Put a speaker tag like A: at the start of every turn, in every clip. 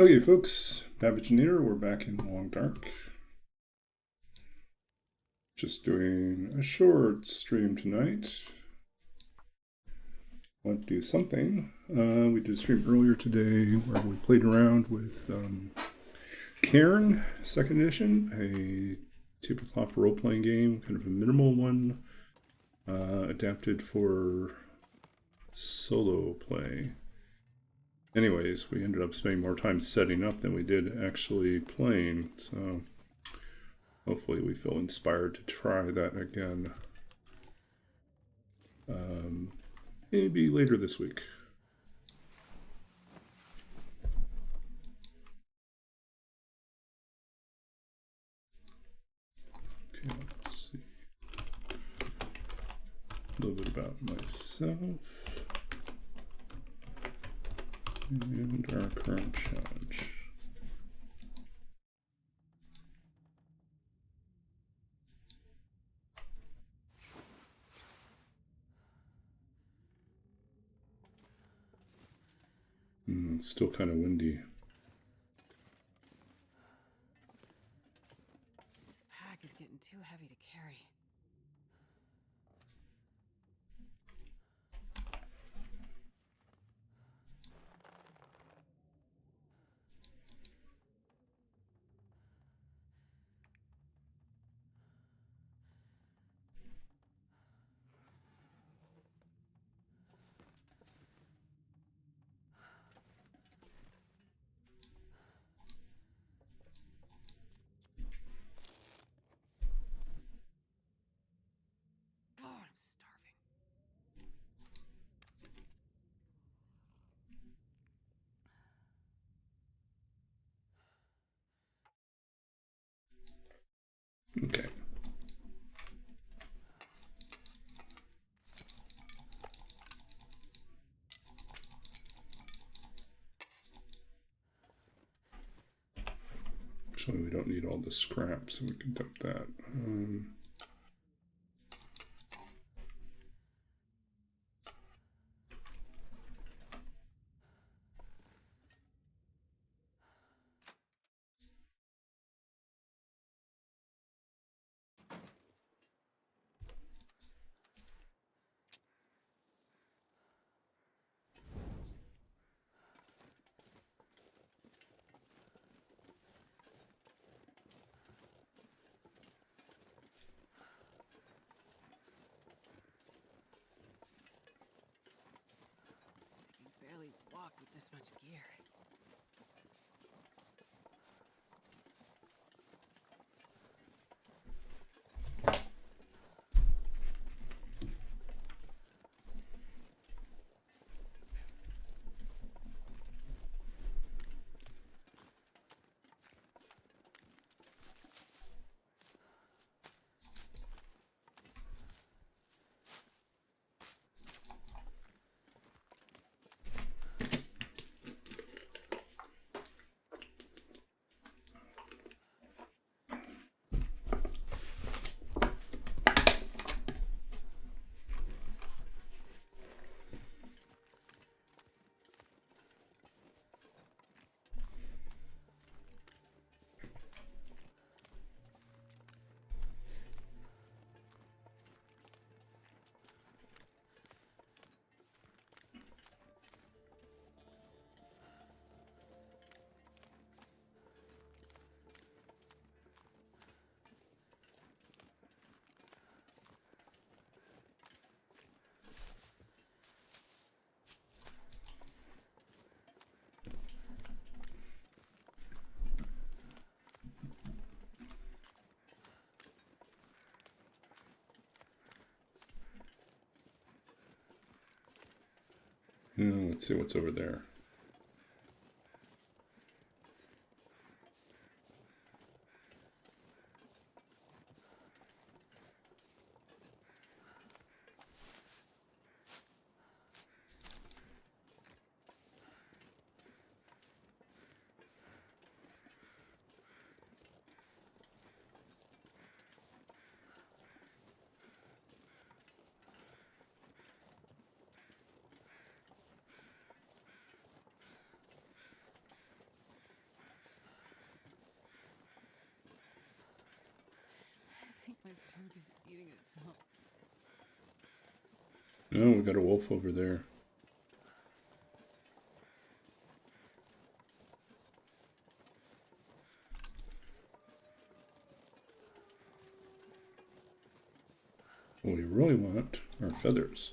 A: Okay, folks, Babbage and Nader, we're back in Long Dark. Just doing a short stream tonight. Want to do something. We did a stream earlier today where we played around with Cairn, 2nd edition, a tabletop role-playing game, kind of a minimal one, adapted for solo play. Anyways, we ended up spending more time setting up than we did actually playing, so hopefully we feel inspired to try that again. Maybe later this week. Okay, let's see. A little bit about myself and our current challenge. Still kind of windy.
B: This pack is getting too heavy to carry. God, I'm starving.
A: Okay. Actually, we don't need all the scraps, so we can dump that.
B: I can barely walk with this much gear. Let's see what's over there. This turkey's eating itself.
A: No, we got a wolf over there. What we really want are feathers.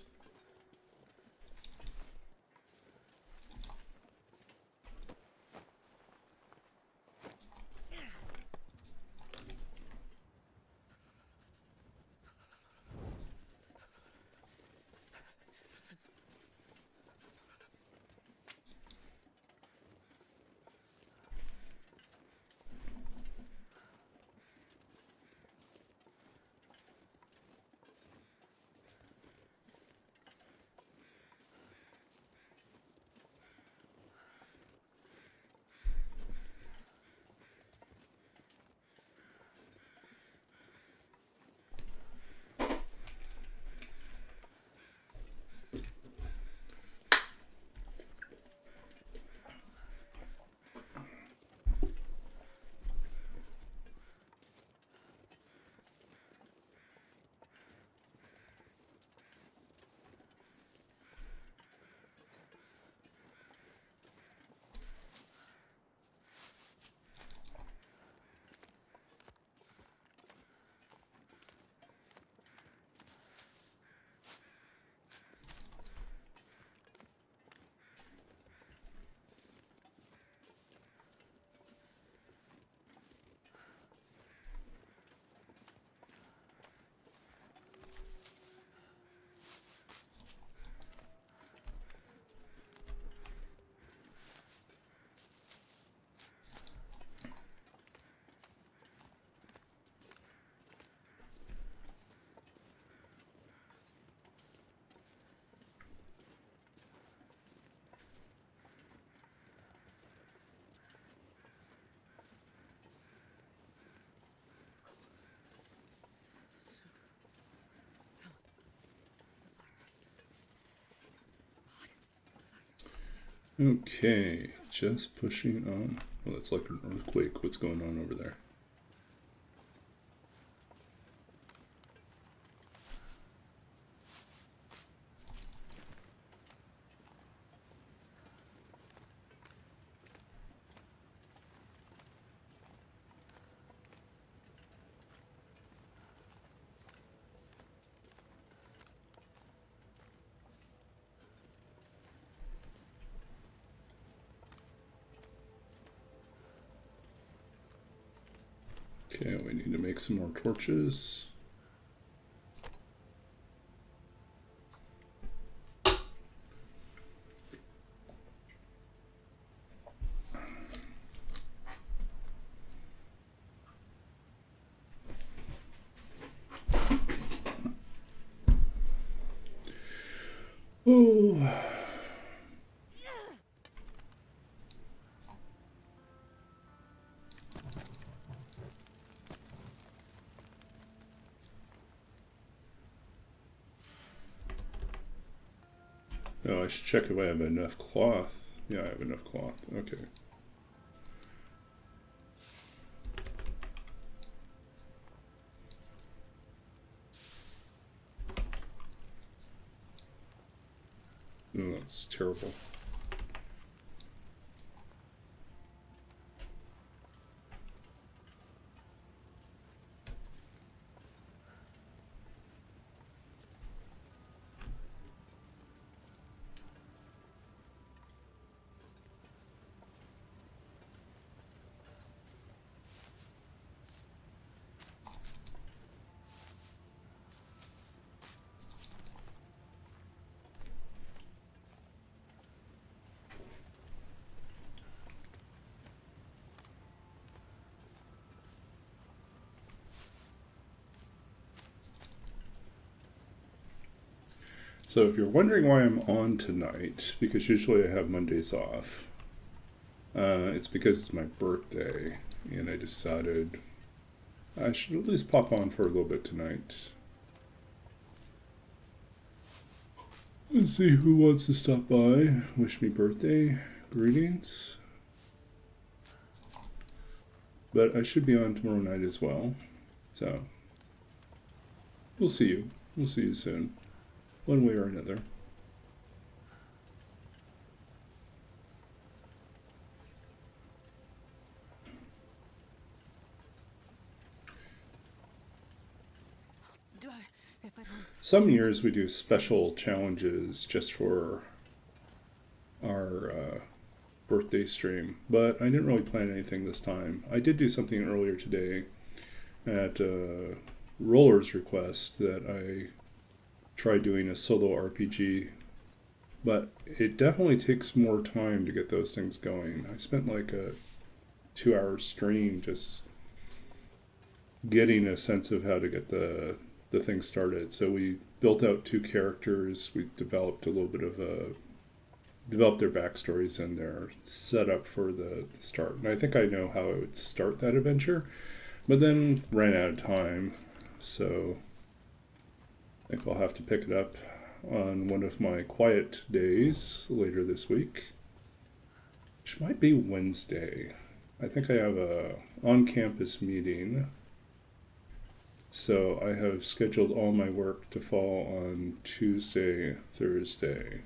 A: Okay, just pushing on. Well, it's like an earthquake. What's going on over there? Okay, we need to make some more torches. Oh. Oh, I should check if I have enough cloth. Yeah, I have enough cloth. Okay. Oh, that's terrible. So if you're wondering why I'm on tonight, because usually I have Mondays off, it's because it's my birthday, and I decided I should at least pop on for a little bit tonight. Let's see who wants to stop by. Wish me birthday greetings. But I should be on tomorrow night as well, so we'll see you. We'll see you soon, one way or another.
B: Do I? If I don't.
A: Some years we do special challenges just for our birthday stream, but I didn't really plan anything this time. I did do something earlier today at Roller's request that I tried doing a solo RPG, but it definitely takes more time to get those things going. I spent like a 2-hour stream just getting a sense of how to get the thing started. So we built out 2 characters. We developed a little bit of developed their backstories and their setup for the start. And I think I know how I would start that adventure, but then ran out of time. So I think I'll have to pick it up on one of my quiet days later this week, which might be Wednesday. I think I have a on-campus meeting. So I have scheduled all my work to fall on Tuesday, Thursday.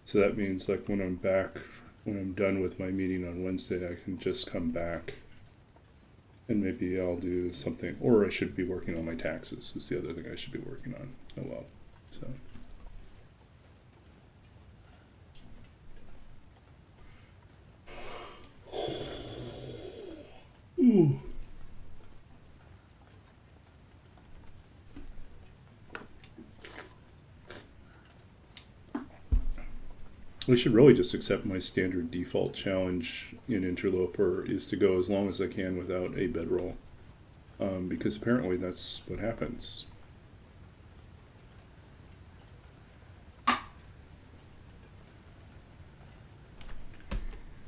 A: So that means like when I'm done with my meeting on Wednesday, I can just come back and maybe I'll do something, or I should be working on my taxes is the other thing I should be working on. Oh well, so. Ooh. I should really just accept my standard default challenge in Interloper is to go as long as I can without a bedroll, because apparently that's what happens.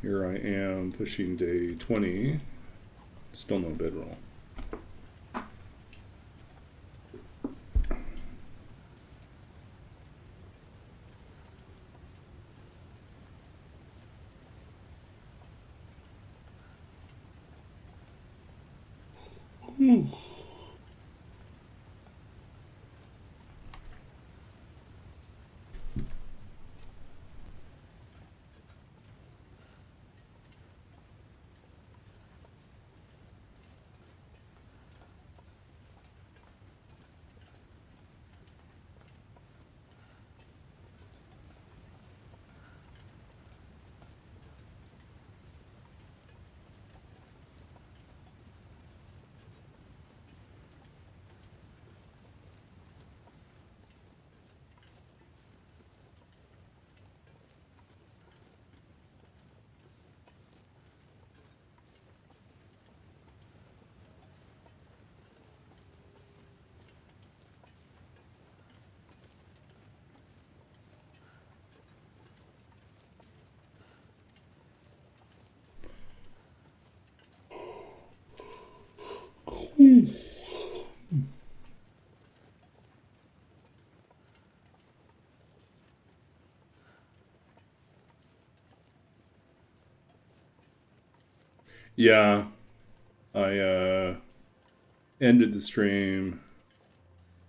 A: Here I am pushing day 20, still no bedroll. Yeah, I ended the stream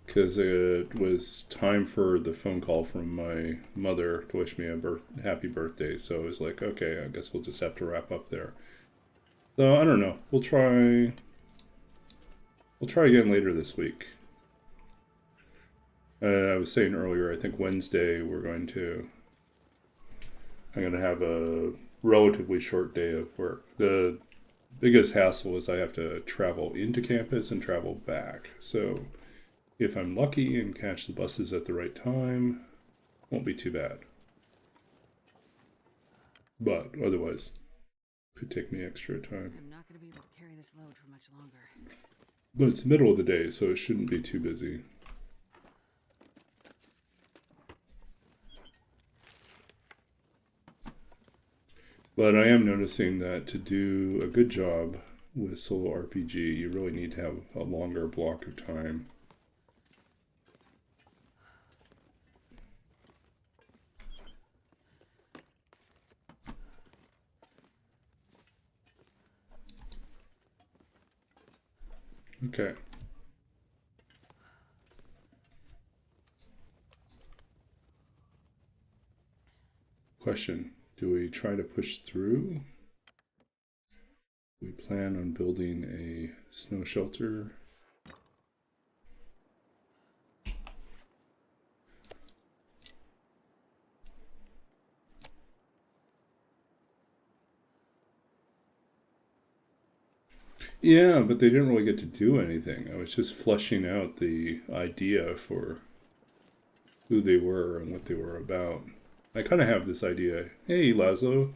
A: because it was time for the phone call from my mother to wish me a happy birthday. So I was like, okay, I guess we'll just have to wrap up there. So I don't know. We'll try again later this week. I was saying earlier, I think Wednesday I'm going to have a relatively short day of work. The biggest hassle is I have to travel into campus and travel back. So if I'm lucky and catch the buses at the right time, won't be too bad. But otherwise, could take me extra time.
B: I'm not going to be able to carry this load for much longer.
A: But it's the middle of the day, so it shouldn't be too busy. But I am noticing that to do a good job with solo RPG, you really need to have a longer block of time. Okay. Question, do we try to push through? We plan on building a snow shelter. Yeah, but they didn't really get to do anything. I was just fleshing out the idea for who they were and what they were about. I kind of have this idea. Hey, Laszlo.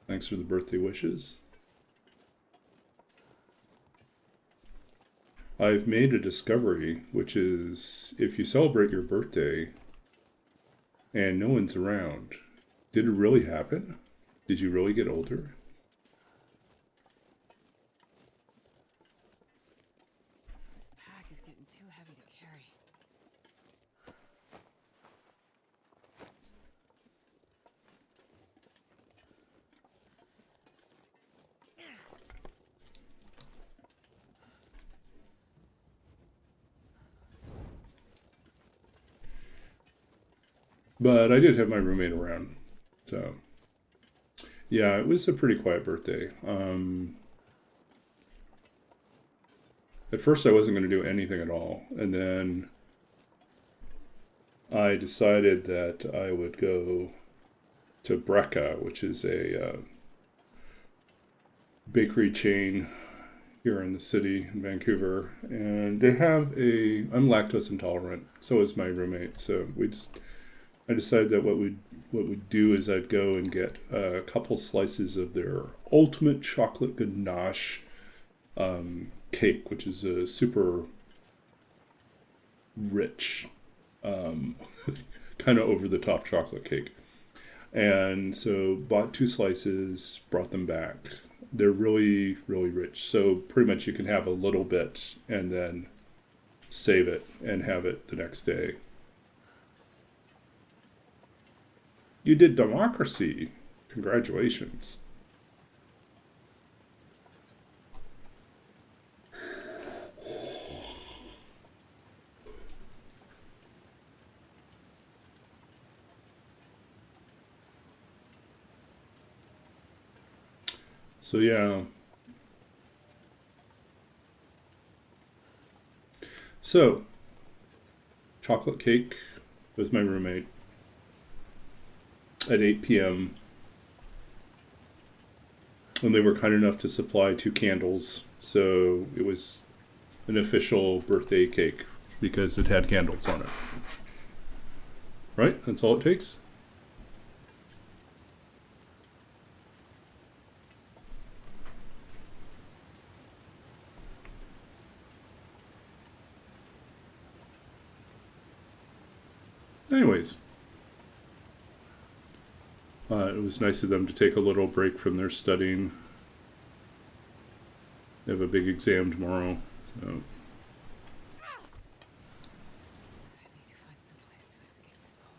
A: Thanks for the birthday wishes. I've made a discovery, which is if you celebrate your birthday and no one's around, did it really happen? Did you really get older?
B: This pack is getting too heavy to carry.
A: But I did have my roommate around. So, yeah, it was a pretty quiet birthday. At first, I wasn't going to do anything at all. And then I decided that I would go to Brecca, which is a bakery chain here in the city in Vancouver. And they have I'm lactose intolerant. So is my roommate. So I decided that what we'd do is I'd go and get a couple slices of their ultimate chocolate ganache cake, which is a super rich, kind of over the top chocolate cake. And so bought 2 slices, brought them back. They're really, really rich. So pretty much you can have a little bit and then save it and have it the next day. You did democracy. Congratulations. So yeah. So, chocolate cake with my roommate at 8 p.m. And they were kind enough to supply 2 candles. So it was an official birthday cake because it had candles on it. Right? That's all it takes. Anyways. It was nice of them to take a little break from their studying. They have a big exam tomorrow. So.
B: I need to find some place to escape this cold.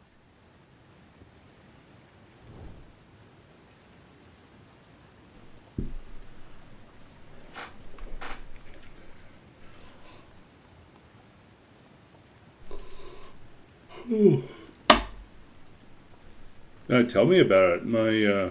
A: Tell me about it. My yeah.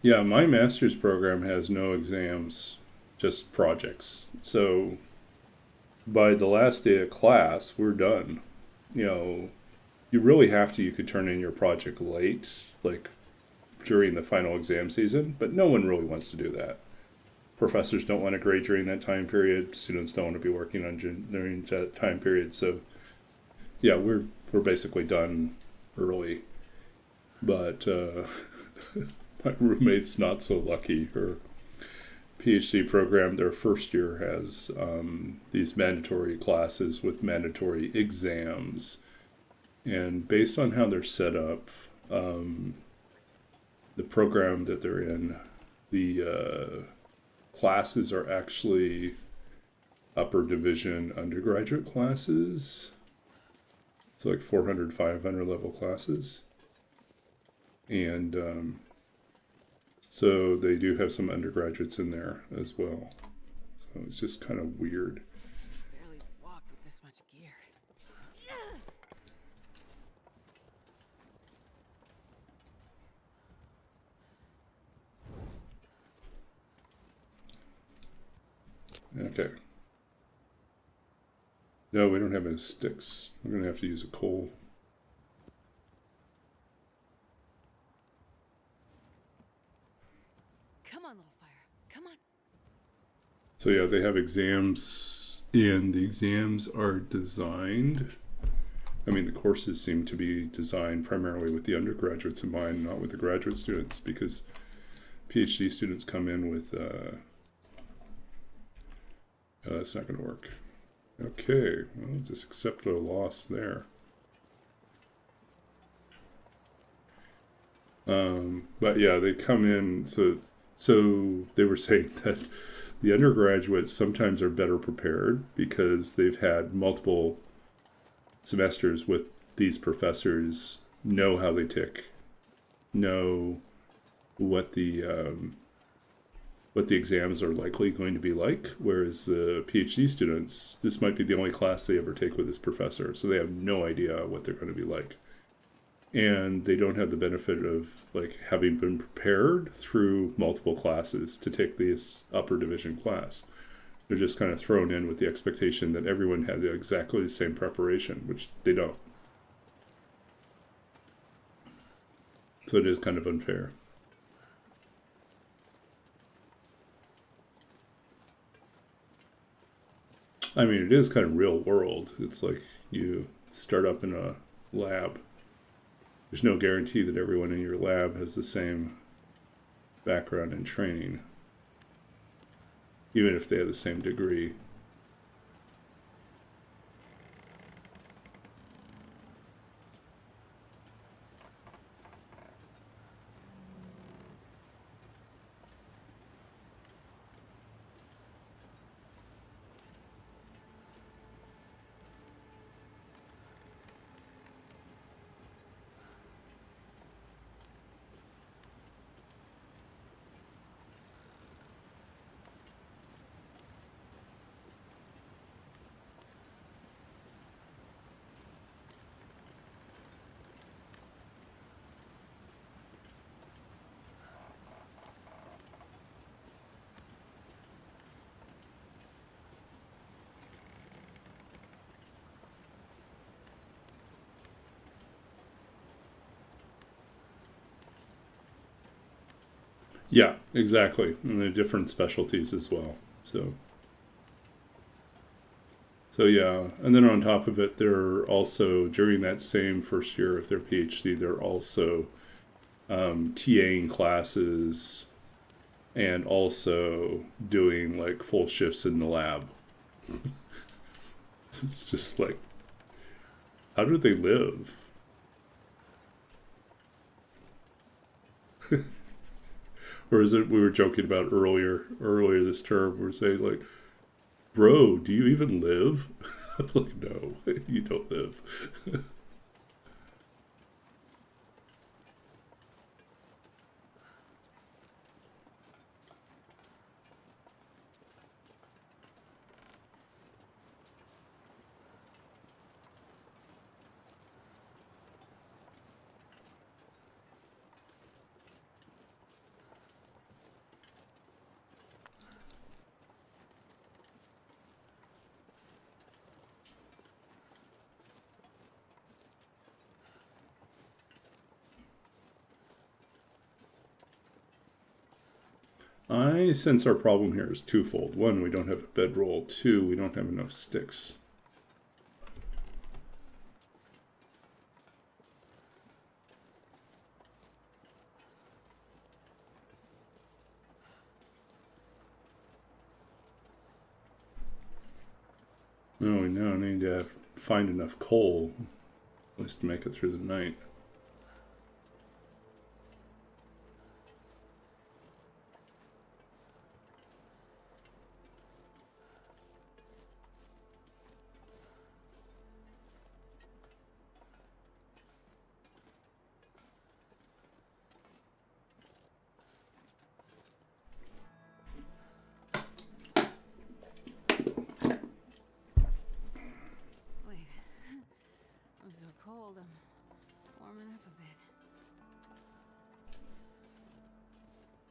A: Yeah, my master's program has no exams, just projects. So by the last day of class, we're done. You know, you really have to, you could turn in your project late, like during the final exam season, but no one really wants to do that. Professors don't want to grade during that time period. Students don't want to be working on during that time period. So, yeah, we're basically done early. But my roommate's not so lucky. Her PhD program, their first year has these mandatory classes with mandatory exams. And based on how they're set up, the program that they're in, the classes are actually upper division undergraduate classes. It's like 400, 500 level classes. And so they do have some undergraduates in there as well. So it's just kind of weird.
B: Barely walk with this much gear.
A: Okay. No, we don't have any sticks. We're going to have to use a coal.
B: Come on, little fire. Come on.
A: So yeah, they have exams, and the exams are designed. I mean, the courses seem to be designed primarily with the undergraduates in mind, not with the graduate students, because PhD students come in with, it's not going to work. Okay, well, just accept a loss there. But yeah, they come in, so they were saying that the undergraduates sometimes are better prepared because they've had multiple semesters with these professors, know how they tick, know what the exams are likely going to be like, whereas the PhD students, this might be the only class they ever take with this professor, so they have no idea what they're going to be like. And they don't have the benefit of like having been prepared through multiple classes to take this upper division class. They're just kind of thrown in with the expectation that everyone had exactly the same preparation, which they don't. So it is kind of unfair. I mean, it is kind of real world. It's like you start up in a lab. There's no guarantee that everyone in your lab has the same background and training, even if they have the same degree. Yeah, exactly. And they're different specialties as well. So yeah, and then on top of it, they're also during that same first year of their PhD, they're also TAing classes and also doing like full shifts in the lab. It's just like, how do they live? Or is it we were joking about earlier this term? We're saying like, bro, do you even live? I'm like, no, you don't live. I sense our problem here is twofold. One, we don't have a bedroll. Two, we don't have enough sticks. No, we now need to find enough coal, at least to make it through the night.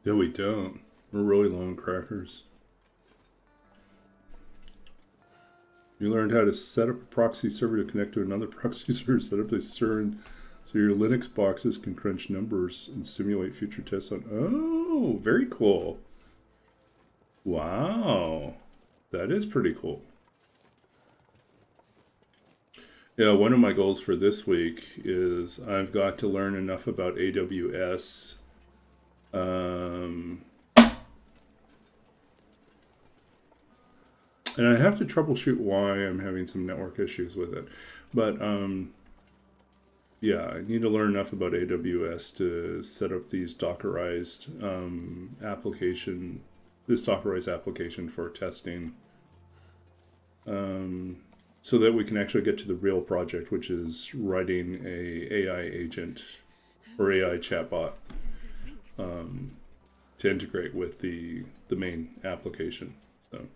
A: No, we don't. We're really low on crackers. You learned how to set up a proxy server to connect to another proxy server, set up a CERN so your Linux boxes can crunch numbers and simulate future tests on. Oh, very cool. Wow. That is pretty cool. Yeah, one of my goals for this week is I've got to learn enough about AWS. And I have to troubleshoot why I'm having some network issues with it. But yeah, I need to learn enough about AWS to set up these Dockerized this Dockerized application for testing. So that we can actually get to the real project, which is writing a AI agent or AI chatbot to integrate with the main application. So.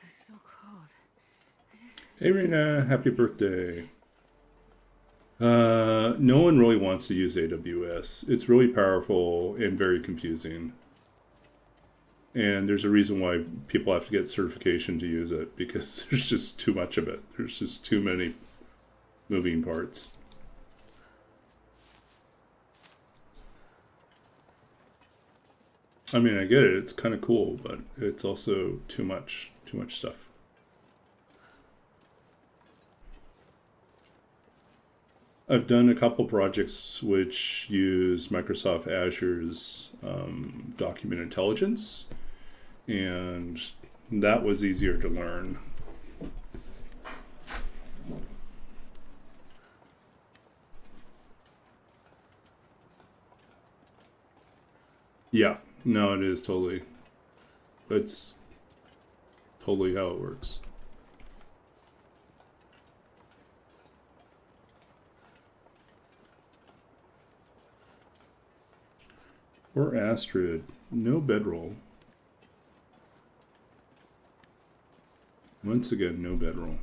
B: It's so cold.
A: Hey Rena, happy birthday. No one really wants to use AWS. It's really powerful and very confusing. And there's a reason why people have to get certification to use it, because there's just too much of it. There's just too many moving parts. I mean, I get it. It's kind of cool, but it's also too much stuff. I've done a couple projects which use Microsoft Azure's document intelligence, and that was easier to learn. Yeah, no, it is totally. It's totally how it works. Or Astrid, no bedroll. Once again, no bedroll.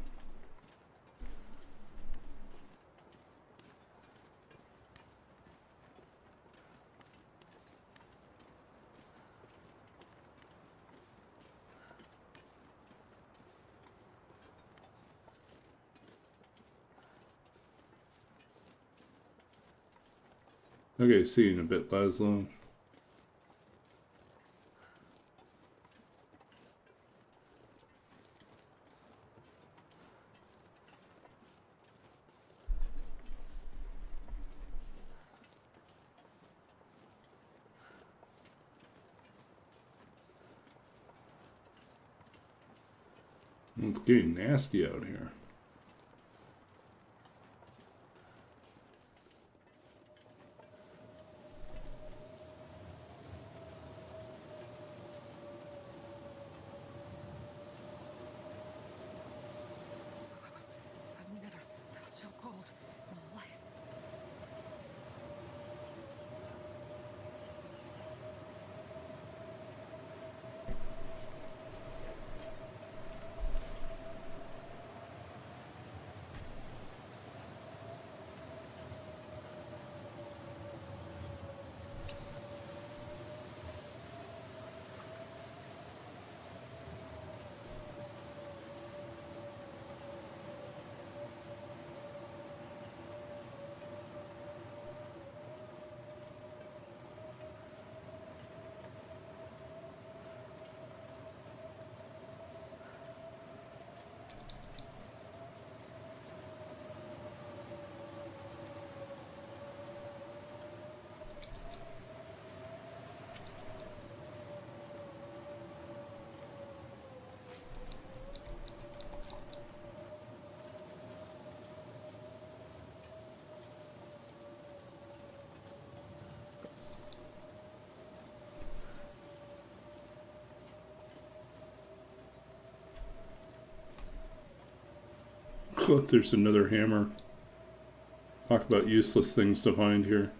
A: Okay, see you in a bit, Laszlo. It's getting nasty out here.
B: I've never felt so cold in my life.
A: Oh, there's another hammer. Talk about useless things to find here.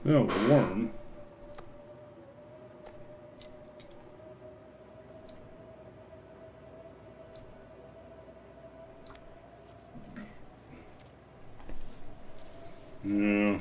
A: Oh, we're warm. Yeah.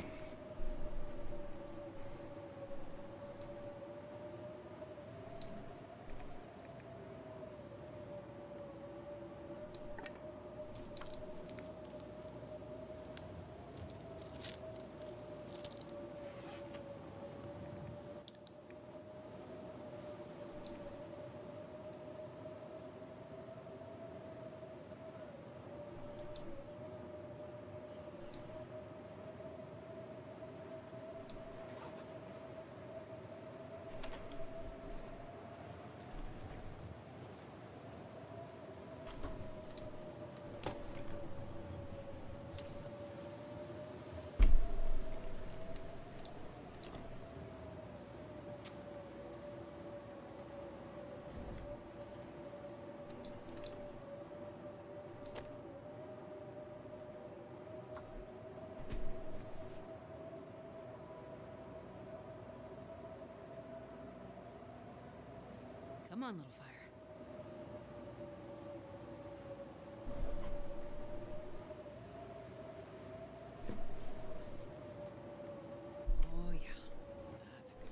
B: Come on, little fire. Oh yeah, that's good.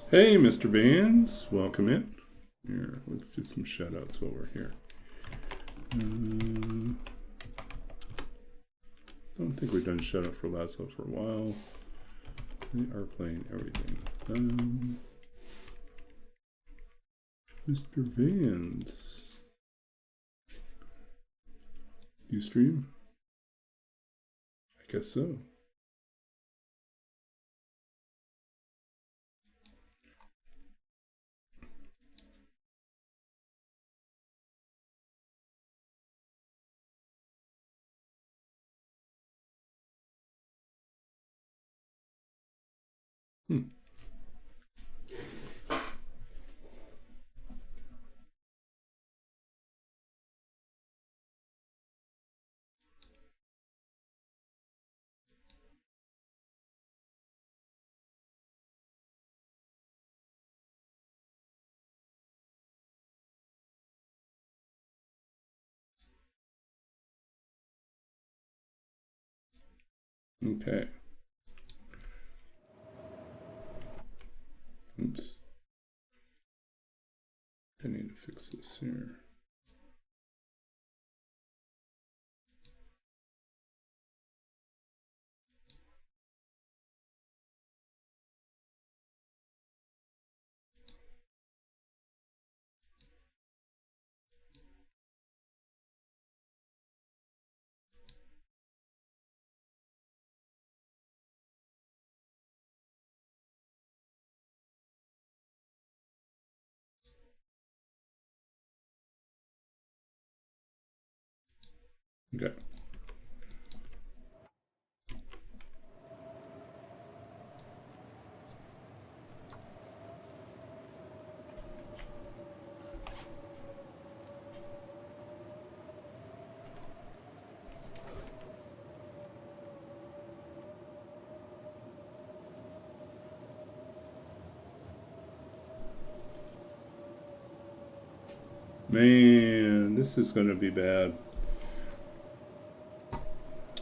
A: Hey, Mr. Vans, welcome in. Here, let's do some shout-outs while we're here. Don't think we've done shout-out for Laszlo for a while. We are playing everything. Mr. Vans, you stream? I guess so. Okay. Oops. I need to fix this here. Okay. Man, this is going to be bad.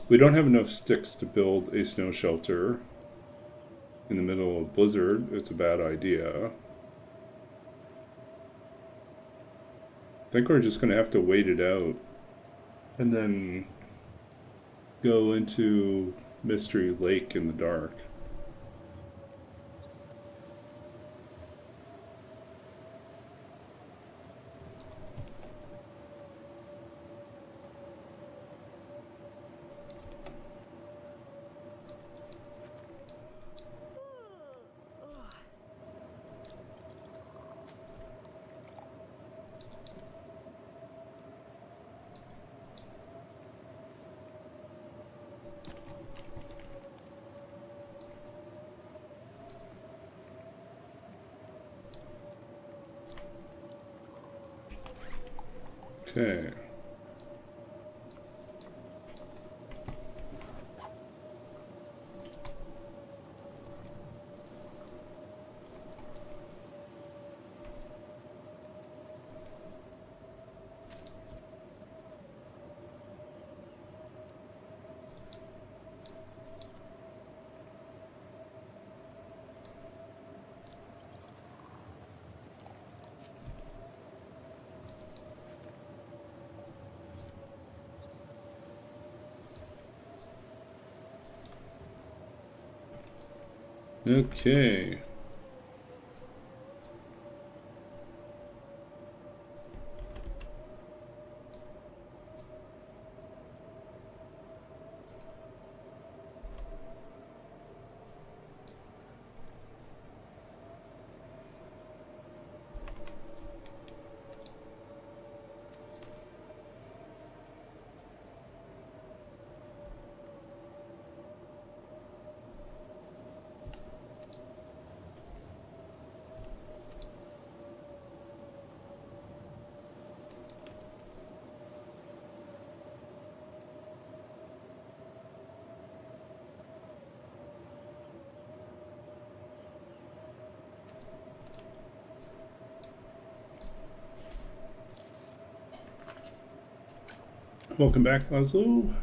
A: We don't have enough sticks to build a snow shelter in the middle of blizzard. It's a bad idea. I think we're just going to have to wait it out and then go into Mystery Lake in the dark. Okay. Okay. Welcome back, Laszlo.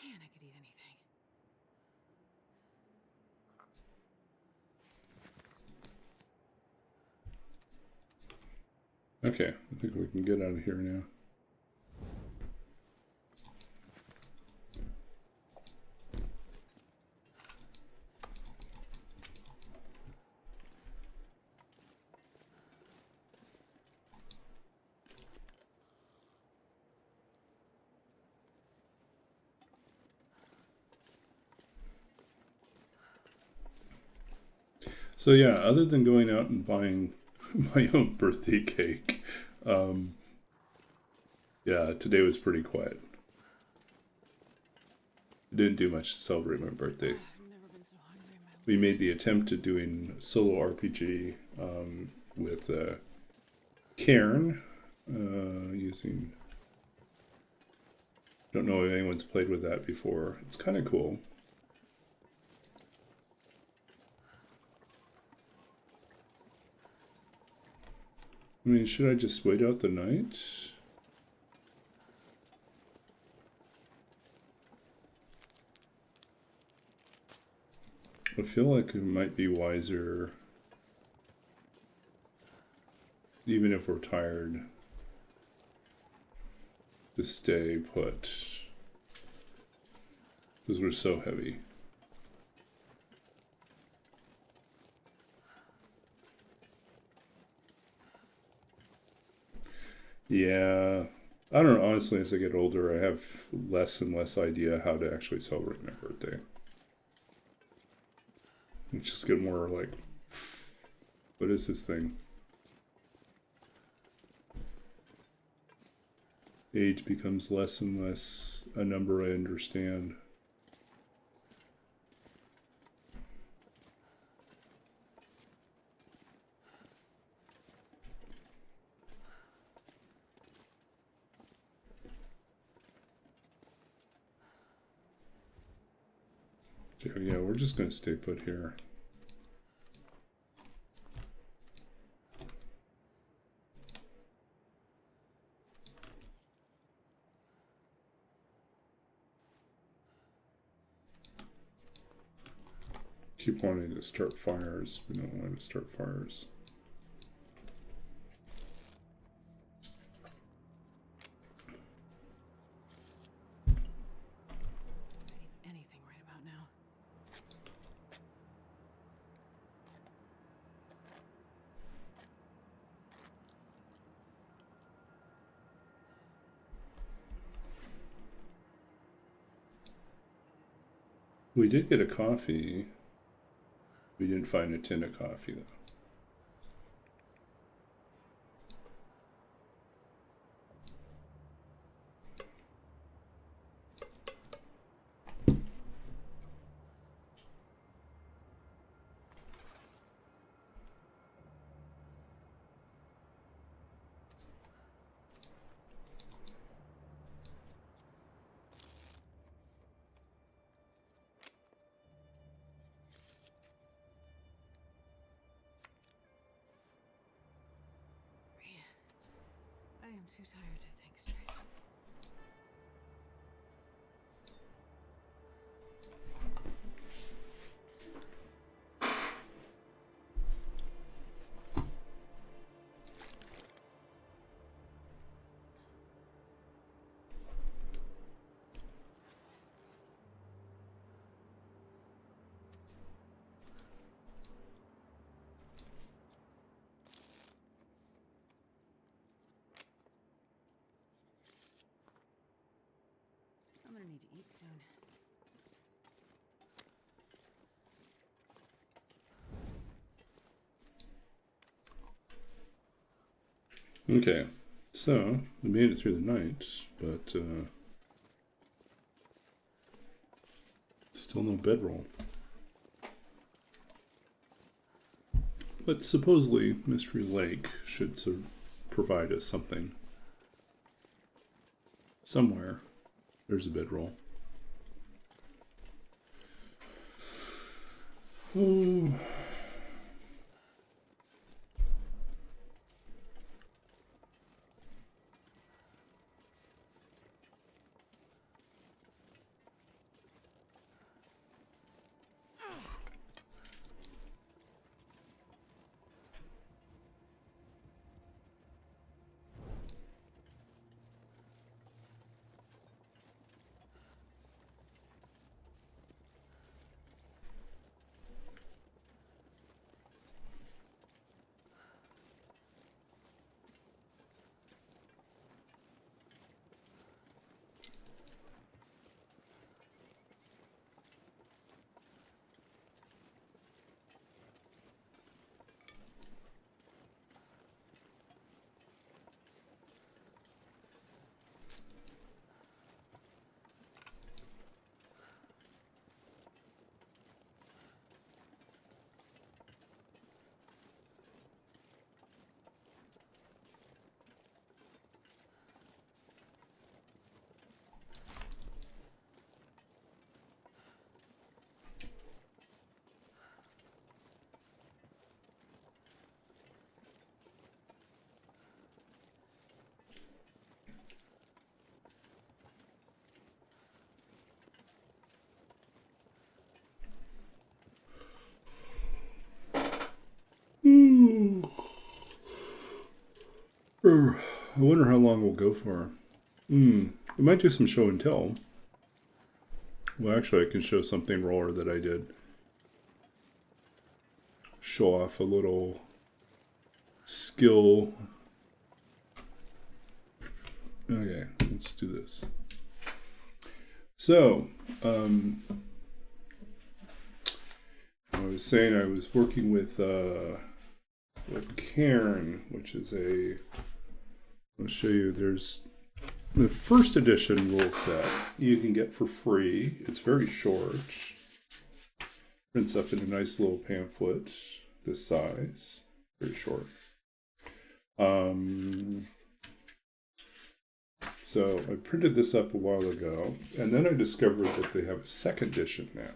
B: Man, I could eat anything.
A: Okay, I think we can get out of here now. So yeah, other than going out and buying my own birthday cake, yeah, today was pretty quiet. I didn't do much to celebrate my birthday.
B: I've never been so hungry in my life.
A: We made the attempt at doing solo RPG with Cairn using. Don't know if anyone's played with that before. It's kind of cool. I mean, should I just wait out the night? I feel like it might be wiser, even if we're tired, to stay put, because we're so heavy. Yeah, I don't know, honestly, as I get older, I have less and less idea how to actually celebrate my birthday. I just get more like, what is this thing? Age becomes less and less a number I understand. Yeah, we're just going to stay put here. Keep wanting to start fires. We don't want to start fires.
B: I'd eat anything right about now.
A: We did get a coffee. We didn't find a tin of coffee, though.
B: I am too tired to think straight. I'm gonna need to eat soon.
A: Okay, so we made it through the night, but still no bedroll. But supposedly Mystery Lake should provide us something. Somewhere there's a bedroll. Oh. I wonder how long we'll go for. We might do some show and tell. Well, actually, I can show something rawer that I did. Show off a little skill. Okay, let's do this. So, I was saying I was working with Cairn, which is I'll show you. There's the first edition rule set you can get for free. It's very short. Prints up in a nice little pamphlet this size. Very short. So I printed this up a while ago, and then I discovered that they have a second edition now.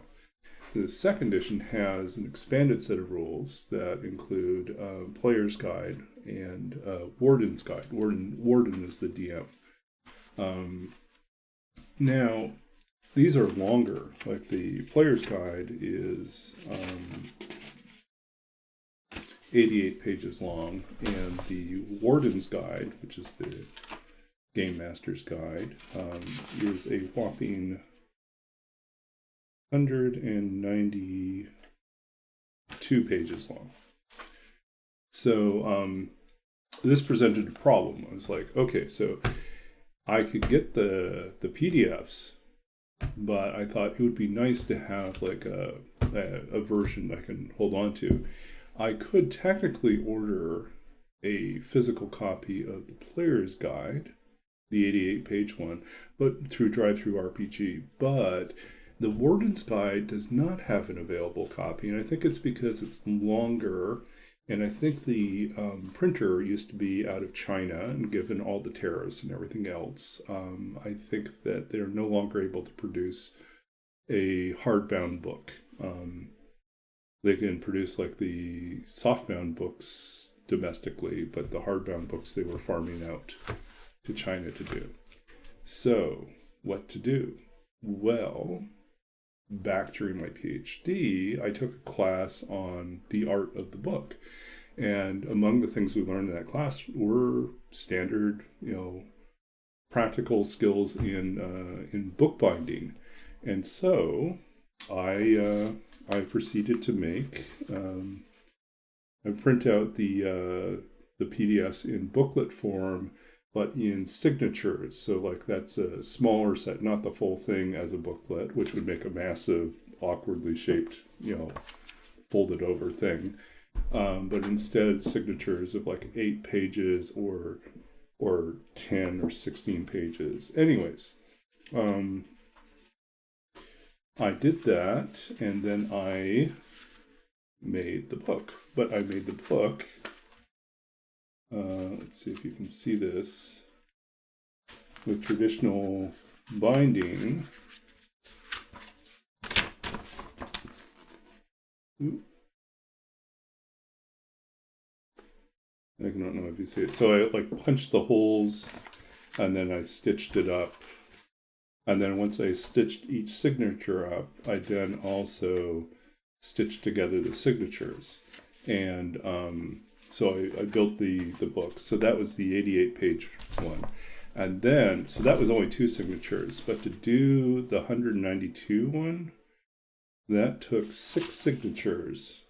A: The second edition has an expanded set of rules that include Player's Guide and Warden's Guide. Warden is the DM. Now, these are longer. Like the Player's Guide is 88 pages long, and the Warden's Guide, which is the Game Master's Guide, is a whopping 192 pages long. So this presented a problem. I was like, okay, so I could get the PDFs but I thought it would be nice to have like a version I can hold on to. I could technically order a physical copy of the Player's Guide, the 88-page one, but through Drive-Thru RPG. But the Warden's Guide does not have an available copy, and I think it's because it's longer. And I think the printer used to be out of China, and given all the tariffs and everything else, I think that they're no longer able to produce a hardbound book. They can produce like the softbound books domestically, but the hardbound books they were farming out to China to do. So, what to do? Well, back during my PhD, I took a class on the art of the book. And among the things we learned in that class were standard, practical skills in bookbinding. And so I proceeded to make I print out the PDFs in booklet form, but in signatures. So like that's a smaller set, not the full thing as a booklet, which would make a massive, awkwardly shaped, folded over thing. But instead signatures of like 8 pages or 10 or 16 pages. Anyways, I did that, and then I made the book. But I made the book, let's see if you can see this, with traditional binding. Ooh. I don't know if you see it. So I like punched the holes, and then I stitched it up. And then once I stitched each signature up, I then also stitched together the signatures. And so I built the book. So that was the 88-page one. And then, so that was only 2 signatures. But to do the 192 one, that took 6 signatures.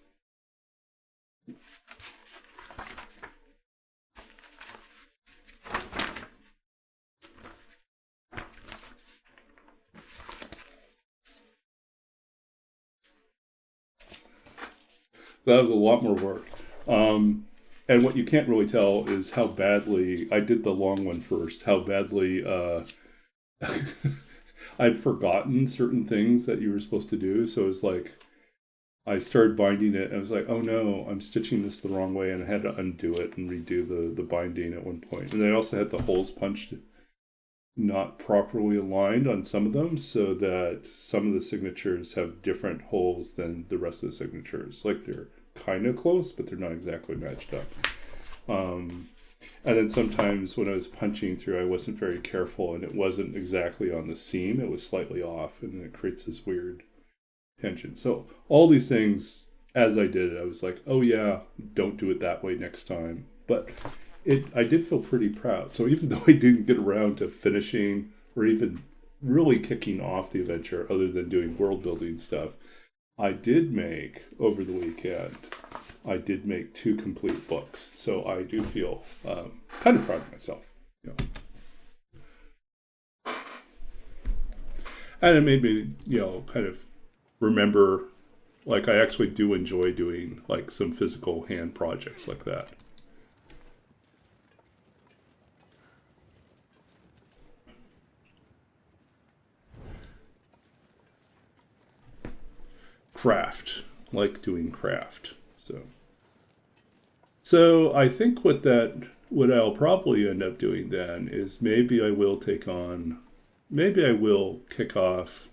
A: That was a lot more work. And what you can't really tell is how badly, I did the long one first, how badly I'd forgotten certain things that you were supposed to do. So it's like, I started binding it and I was like, oh no, I'm stitching this the wrong way. And I had to undo it and redo the binding at one point. And I also had the holes punched not properly aligned on some of them, so that some of the signatures have different holes than the rest of the signatures. Like they're kind of close, but they're not exactly matched up. And then sometimes when I was punching through, I wasn't very careful, and it wasn't exactly on the seam. It was slightly off, and then it creates this weird tension. So all these things, as I did it, I was like, oh yeah, don't do it that way next time. But I did feel pretty proud. So even though I didn't get around to finishing or even really kicking off the adventure other than doing world building stuff, I did make, over the weekend, I did make 2 complete books. So I do feel kind of proud of myself. And it made me, kind of remember, like, I actually do enjoy doing like some physical hand projects like that. Craft, like doing craft. So I think what I'll probably end up doing then is maybe I will kick off,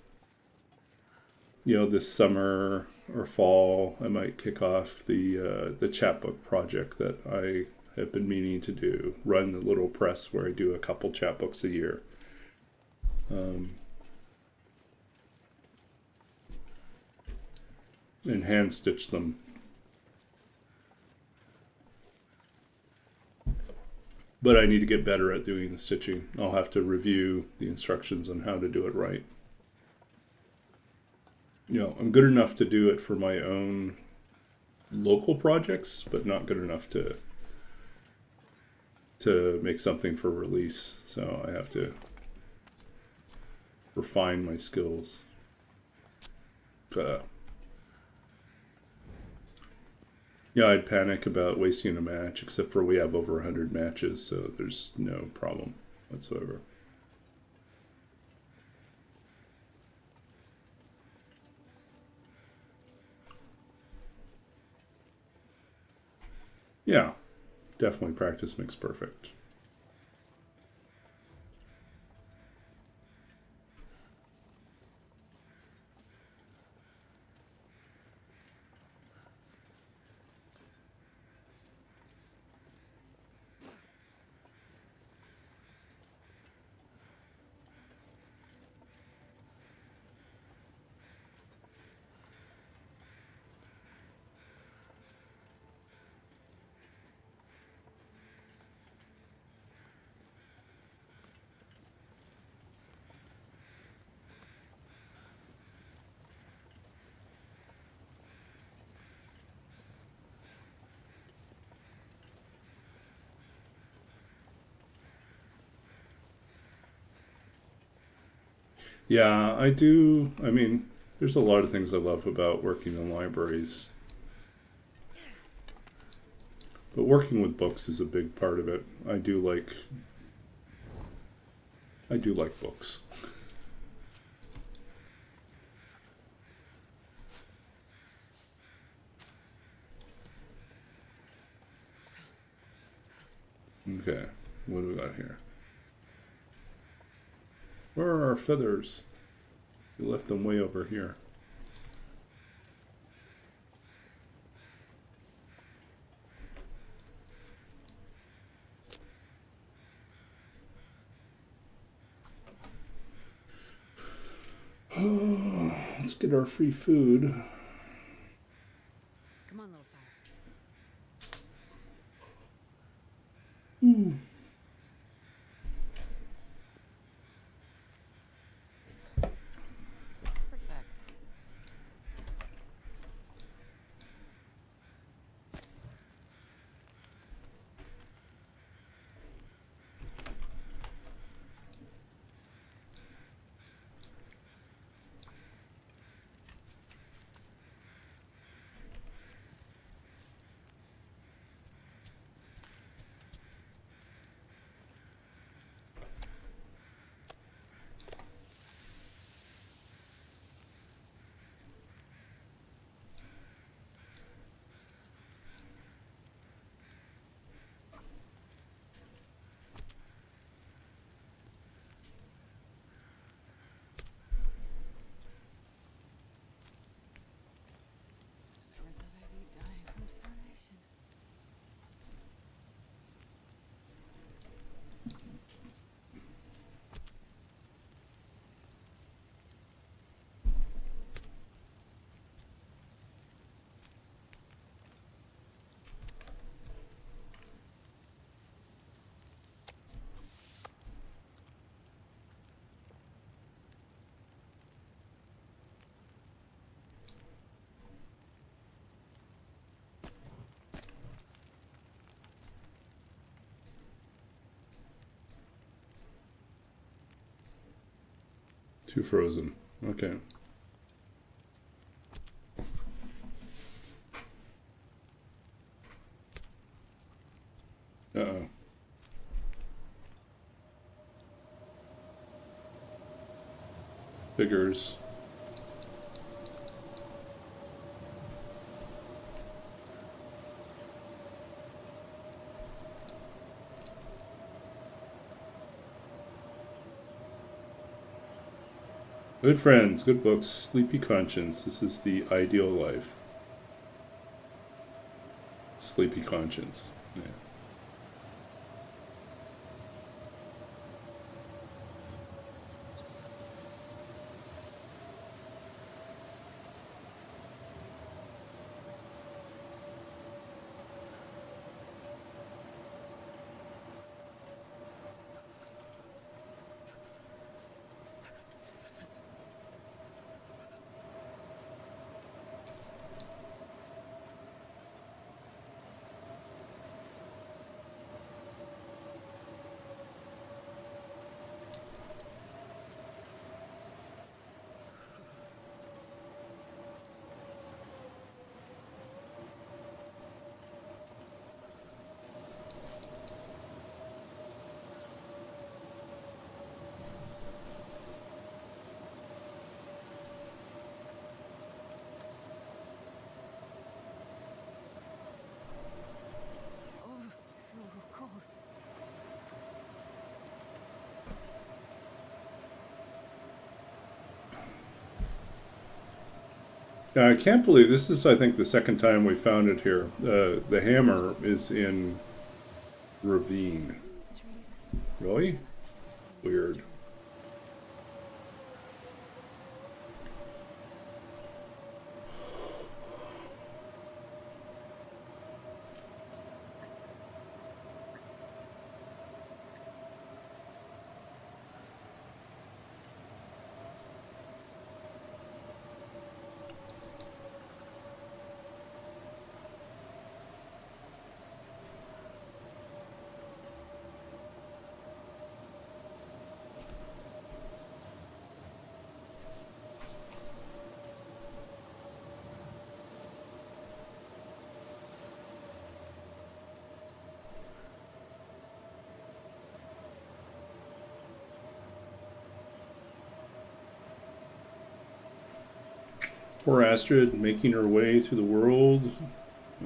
A: this summer or fall. I might kick off the chapbook project that I have been meaning to do. Run the little press where I do a couple chapbooks a year. And hand stitch them. But I need to get better at doing the stitching. I'll have to review the instructions on how to do it right. I'm good enough to do it for my own local projects, but not good enough to make something for release. So I refine my skills. Yeah, I'd panic about wasting a match, except for we have over 100 matches, so there's no problem whatsoever. Yeah, definitely practice makes perfect. Yeah, I do. I mean, there's a lot of things I love about working in libraries. But working with books is a big part of it. I do like books. Okay, what do we got here? Where are our feathers? We left them way over here. Oh, let's get our free food.
B: Come on, little fire.
A: Ooh.
B: Perfect. Never thought I'd be dying from starvation.
A: Too frozen. Okay. Uh-oh. Figures. Good friends, good books, sleepy conscience. This is the ideal life. Sleepy conscience. Yeah. I can't believe this is, I think, the second time we found it here. The hammer is in ravine.
B: Trees.
A: Really? Weird. Poor Astrid making her way through the world.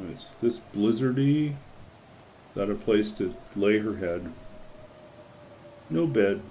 A: It's this blizzardy. Without a place to lay her head. No bed.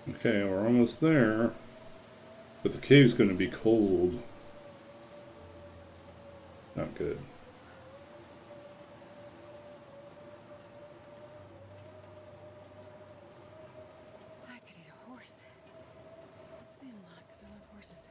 A: Okay, we're almost there. But the cave's going to be cold. Not good.
B: I could eat a horse. I'd say a lot because I love horses.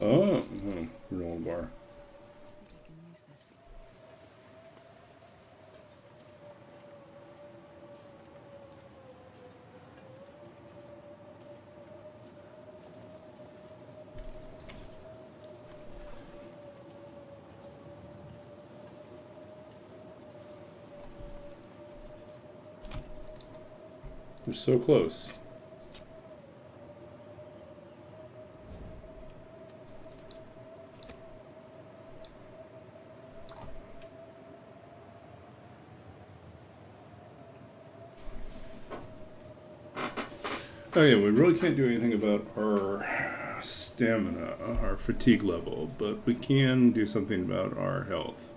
A: Oh, granola bar.
B: I think I can use this.
A: We're so close. Oh yeah, we really can't do anything about our stamina, our fatigue level, but we can do something about our health.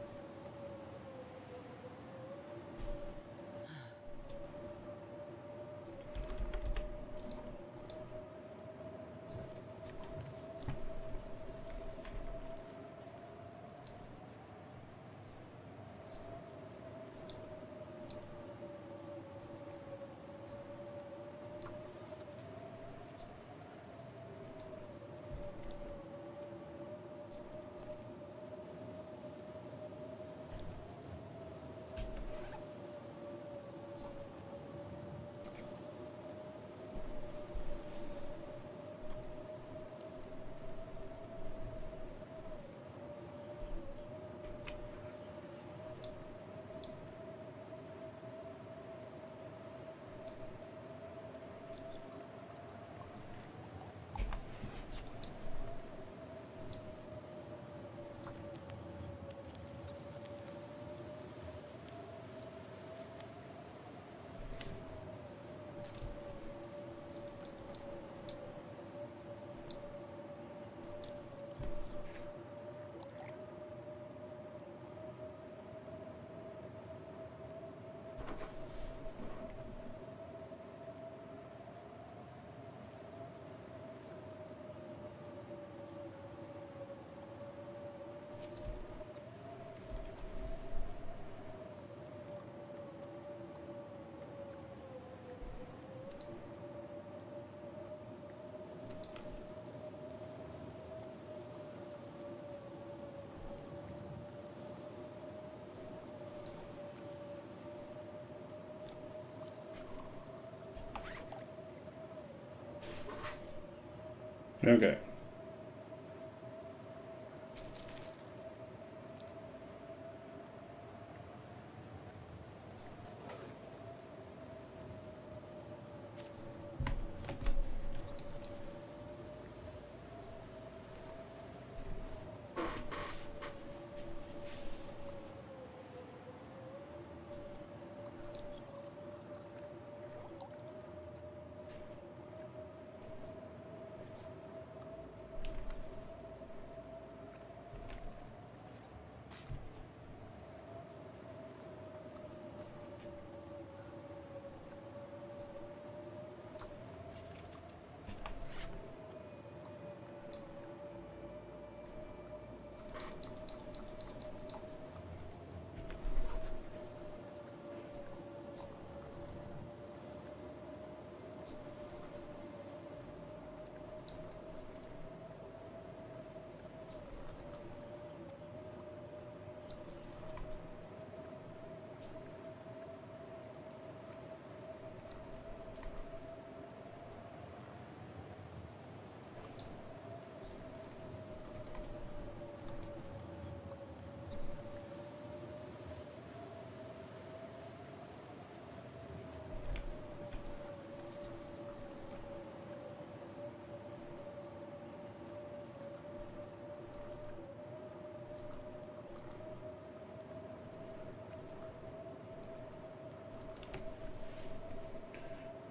A: Okay.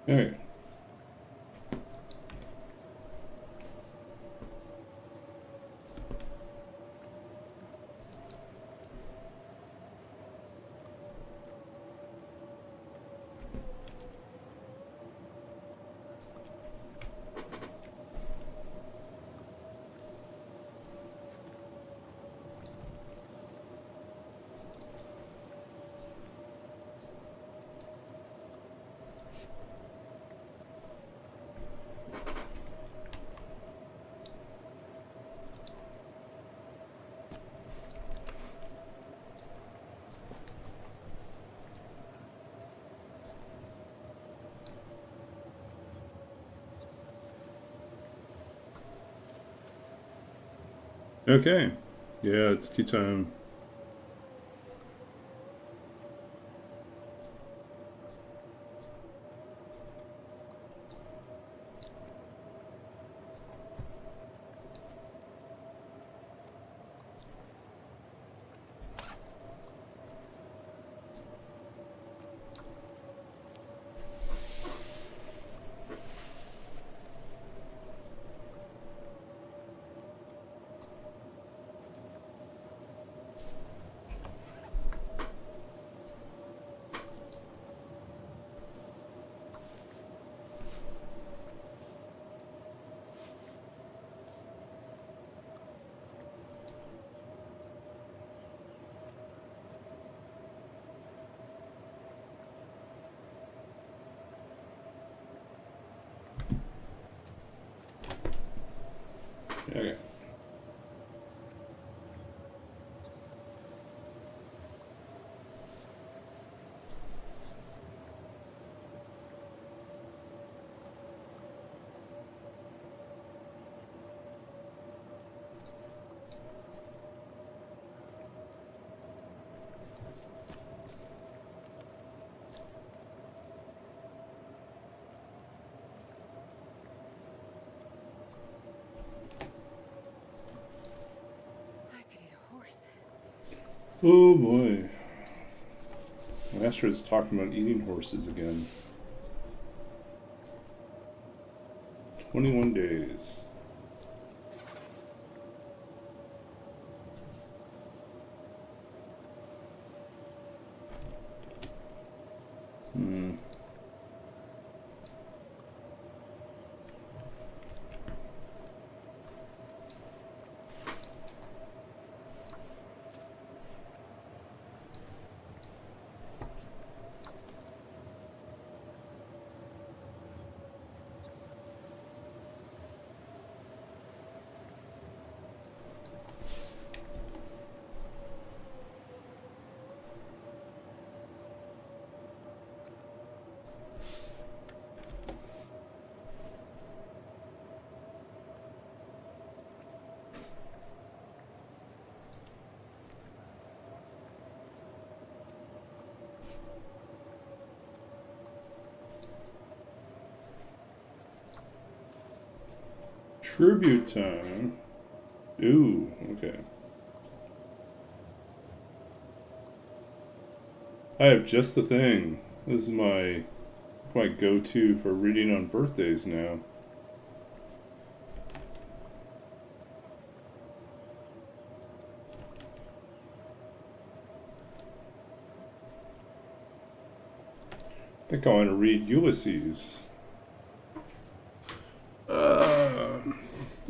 A: Okay. Okay. Yeah, it's tea time. Okay.
B: I could eat a horse.
A: Oh boy. Astrid's talking about eating horses again. 21 days. Hmm. Tribute time. Ooh, okay. I have just the thing. This is my go-to for reading on birthdays now. I think I want to read Ulysses.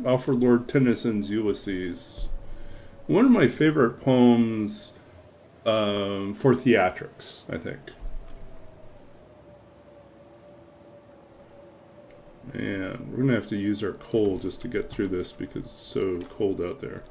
A: Alfred Lord Tennyson's Ulysses. One of my favorite poems for theatrics, I think. And we're going to have to use our coal just to get through this because it's so cold out there.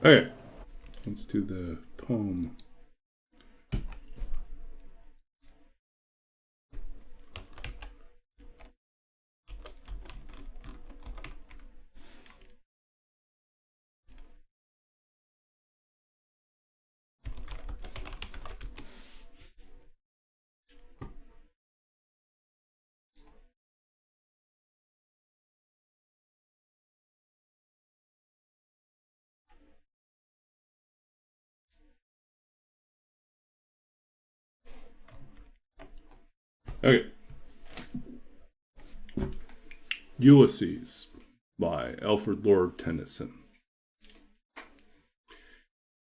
A: Okay, let's do the poem. Okay. Ulysses by Alfred Lord Tennyson.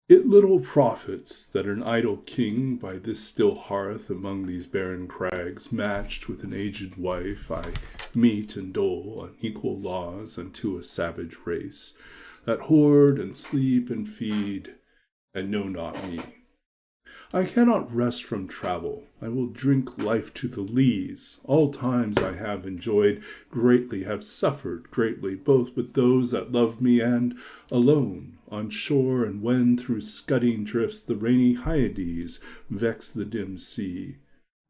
A: It little profits that an idle king by this still hearth among these barren crags, matched with an aged wife, I meet and dole on equal laws unto a savage race, that hoard and sleep and feed, and know not me. I cannot rest from travel. I will drink life to the lees. All times I have enjoyed greatly, have suffered greatly, both with those that love me and alone, on shore, and when through scudding drifts the rainy Hyades vex the dim sea.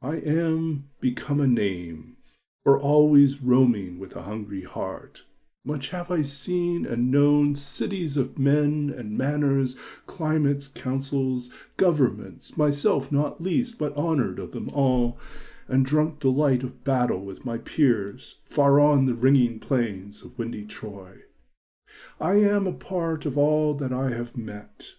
A: I am become a name, for always roaming with a hungry heart. Much have I seen and known, cities of men and manners, climates, councils, governments, myself not least, but honored of them all, and drunk delight of battle with my peers, far on the ringing plains of windy Troy. I am a part of all that I have met,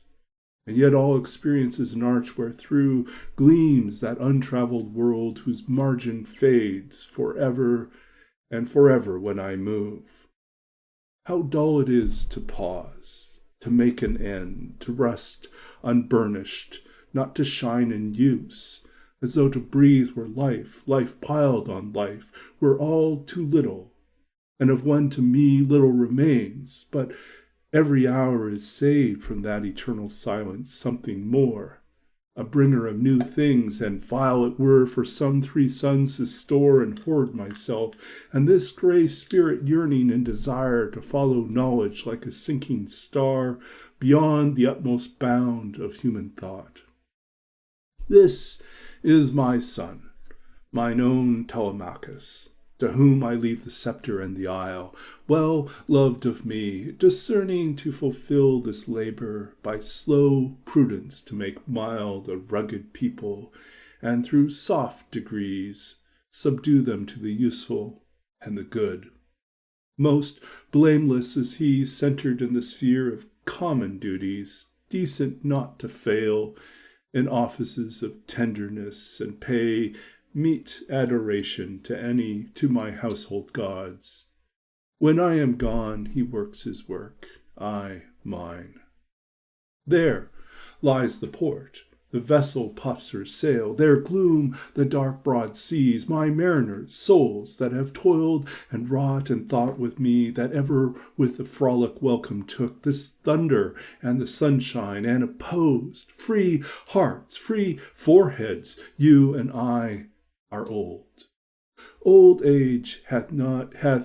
A: and yet all experience is an arch wherethrough gleams that untraveled world whose margin fades forever and forever when I move. How dull it is to pause, to make an end, to rest unburnished, not to shine in use, as though to breathe were life, life piled on life, were all too little, and of when to me little remains, but every hour is saved from that eternal silence something more, a bringer of new things, and vile it were for some 3 suns to store and hoard myself, and this gray spirit yearning and desire to follow knowledge like a sinking star beyond the utmost bound of human thought. This is my son, mine own Telemachus, to whom I leave the scepter and the isle, well loved of me, discerning to fulfill this labor, by slow prudence to make mild a rugged people, and through soft degrees subdue them to the useful and the good. Most blameless is he, centered in the sphere of common duties, decent not to fail in offices of tenderness, and pay meet adoration to my household gods. When I am gone, he works his work, I mine. There lies the port, The vessel puffs her sail. There gloom the dark broad seas, my mariners, souls that have toiled and wrought and thought with me, that ever with the frolic welcome took this thunder and the sunshine, and opposed. Free hearts, free foreheads, you and I are old. Old age hath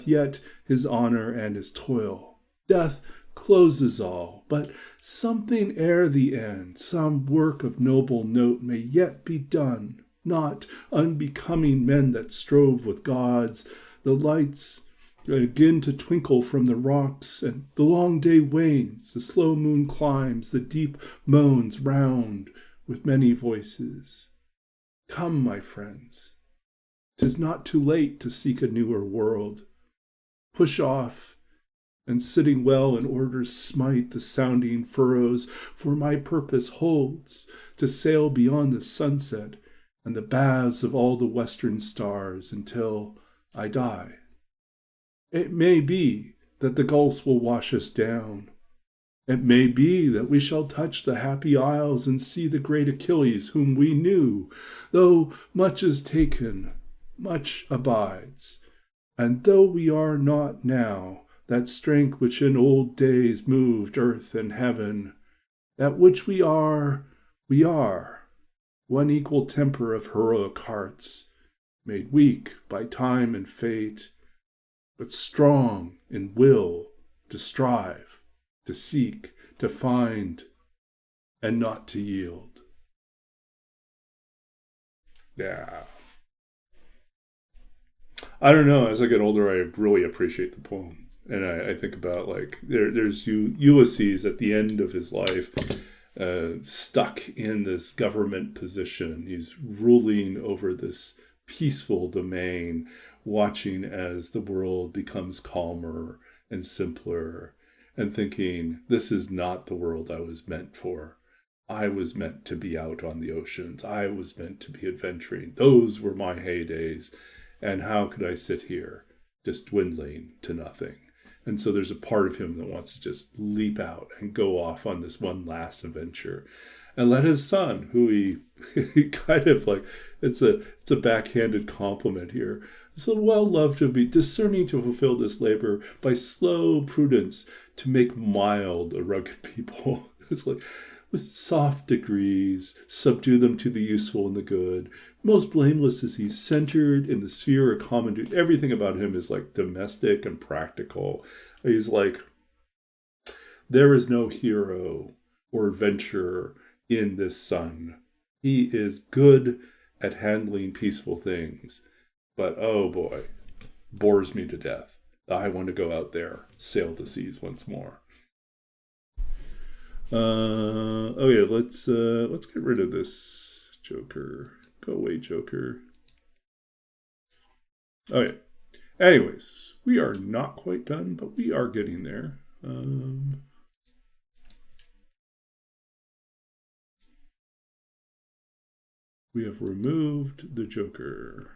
A: yet his honor and his toil. Death closes all, but something ere the end, some work of noble note may yet be done, not unbecoming men that strove with gods. The lights begin to twinkle from the rocks, and the long day wanes, the slow moon climbs, the deep moans round with many voices. Come, my friends, 'tis not too late to seek a newer world. Push off, and sitting well in order smite the sounding furrows, for my purpose holds to sail beyond the sunset and the baths of all the western stars until I die. It may be that the gulfs will wash us down. It may be that we shall touch the happy isles and see the great Achilles whom we knew, though much is taken, much abides. And though we are not now that strength which in old days moved earth and heaven, that which we are, one equal temper of heroic hearts, made weak by time and fate, but strong in will to strive, to seek, to find, and not to yield. Yeah. I don't know, as I get older, I really appreciate the poem. And I think about, like, there's Ulysses at the end of his life, stuck in this government position. He's ruling over this peaceful domain, watching as the world becomes calmer and simpler, and thinking, this is not the world I was meant for. I was meant to be out on the oceans. I was meant to be adventuring. Those were my heydays. And how could I sit here just dwindling to nothing? And so there's a part of him that wants to just leap out and go off on this one last adventure, and let his son, who he kind of like, it's a backhanded compliment here, so well loved to be discerning to fulfill this labor by slow prudence to make mild a rugged people. It's like, with soft degrees, subdue them to the useful and the good. Most blameless is he, centered in the sphere of common duty. Everything about him is like domestic and practical. He's like, there is no hero or adventurer in this son. He is good at handling peaceful things, but oh boy, bores me to death. I want to go out there, sail the seas once more. Let's get rid of this Joker. Go away, Joker. Okay. Anyways, we are not quite done, but we are getting there. We have removed the Joker,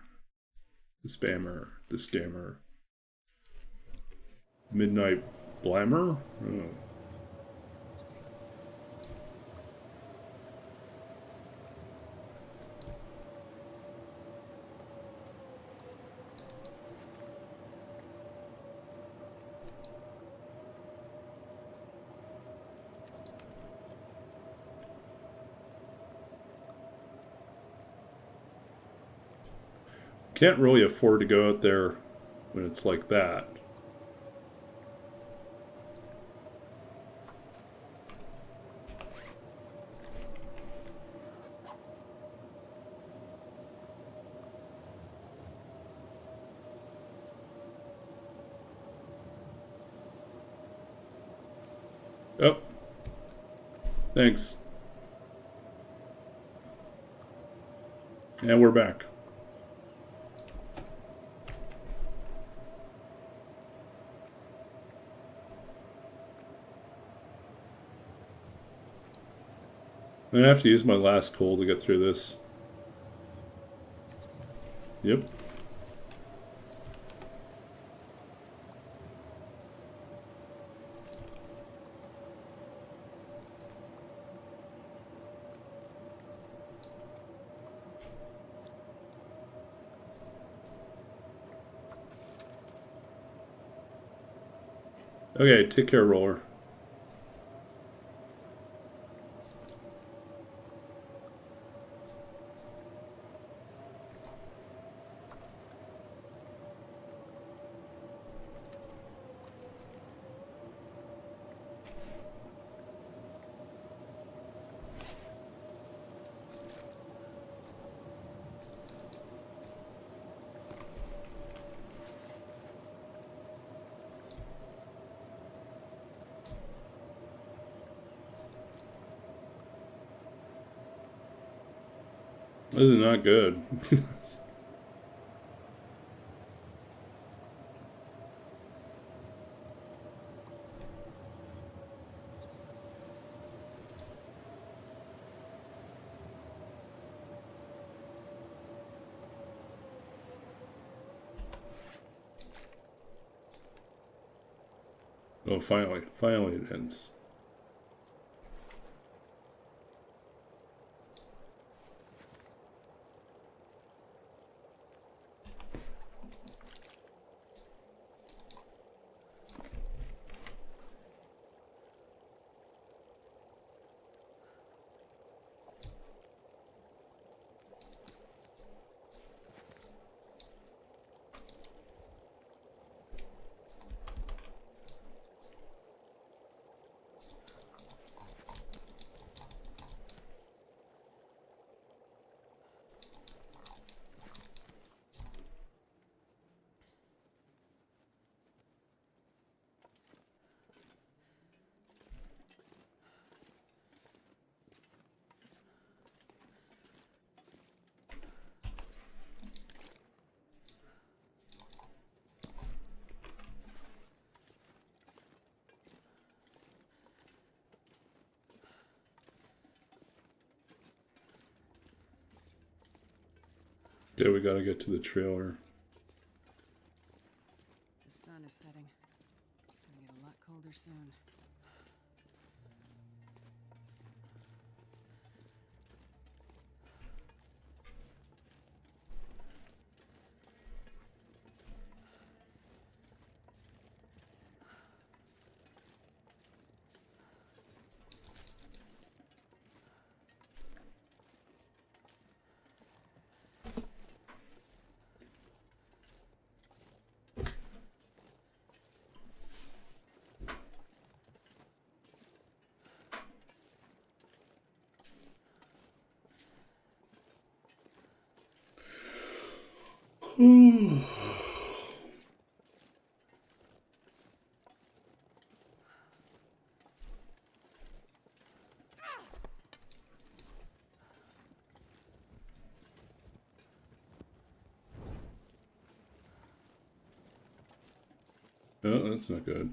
A: the spammer, the scammer, Midnight Blammer. Oh. Can't really afford to go out there when it's like that. Oh. Thanks. And we're back. I'm gonna have to use my last coal to get through this. Yep. Okay, take care, roller. This is not good. Oh, finally it ends. Yeah, we gotta get to the trailer.
B: The sun is setting. It's gonna get a lot colder soon.
A: Oh, that's not good.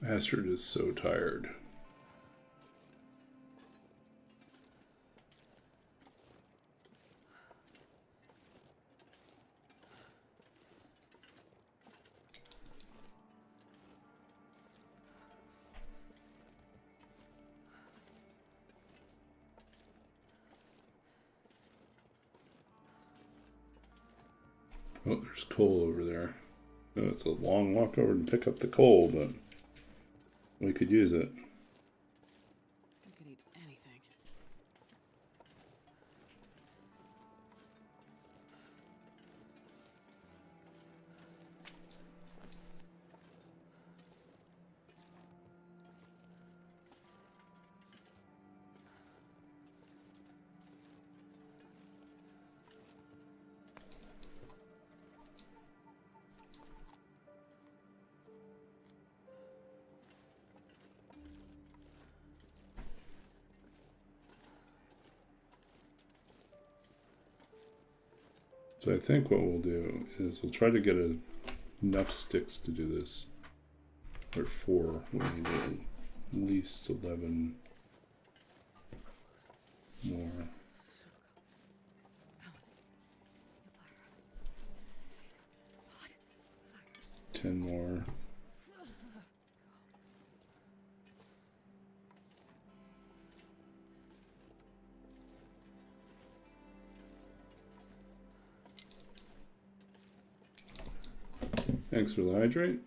A: Astrid is so tired. Oh, there's coal over there. Oh, it's a long walk over to pick up the coal, but we could use it.
B: I could eat anything.
A: So I think what we'll do is we'll try to get enough sticks to do this. Or 4. We need at least 11 more. 10 more. Thanks for the hydrate.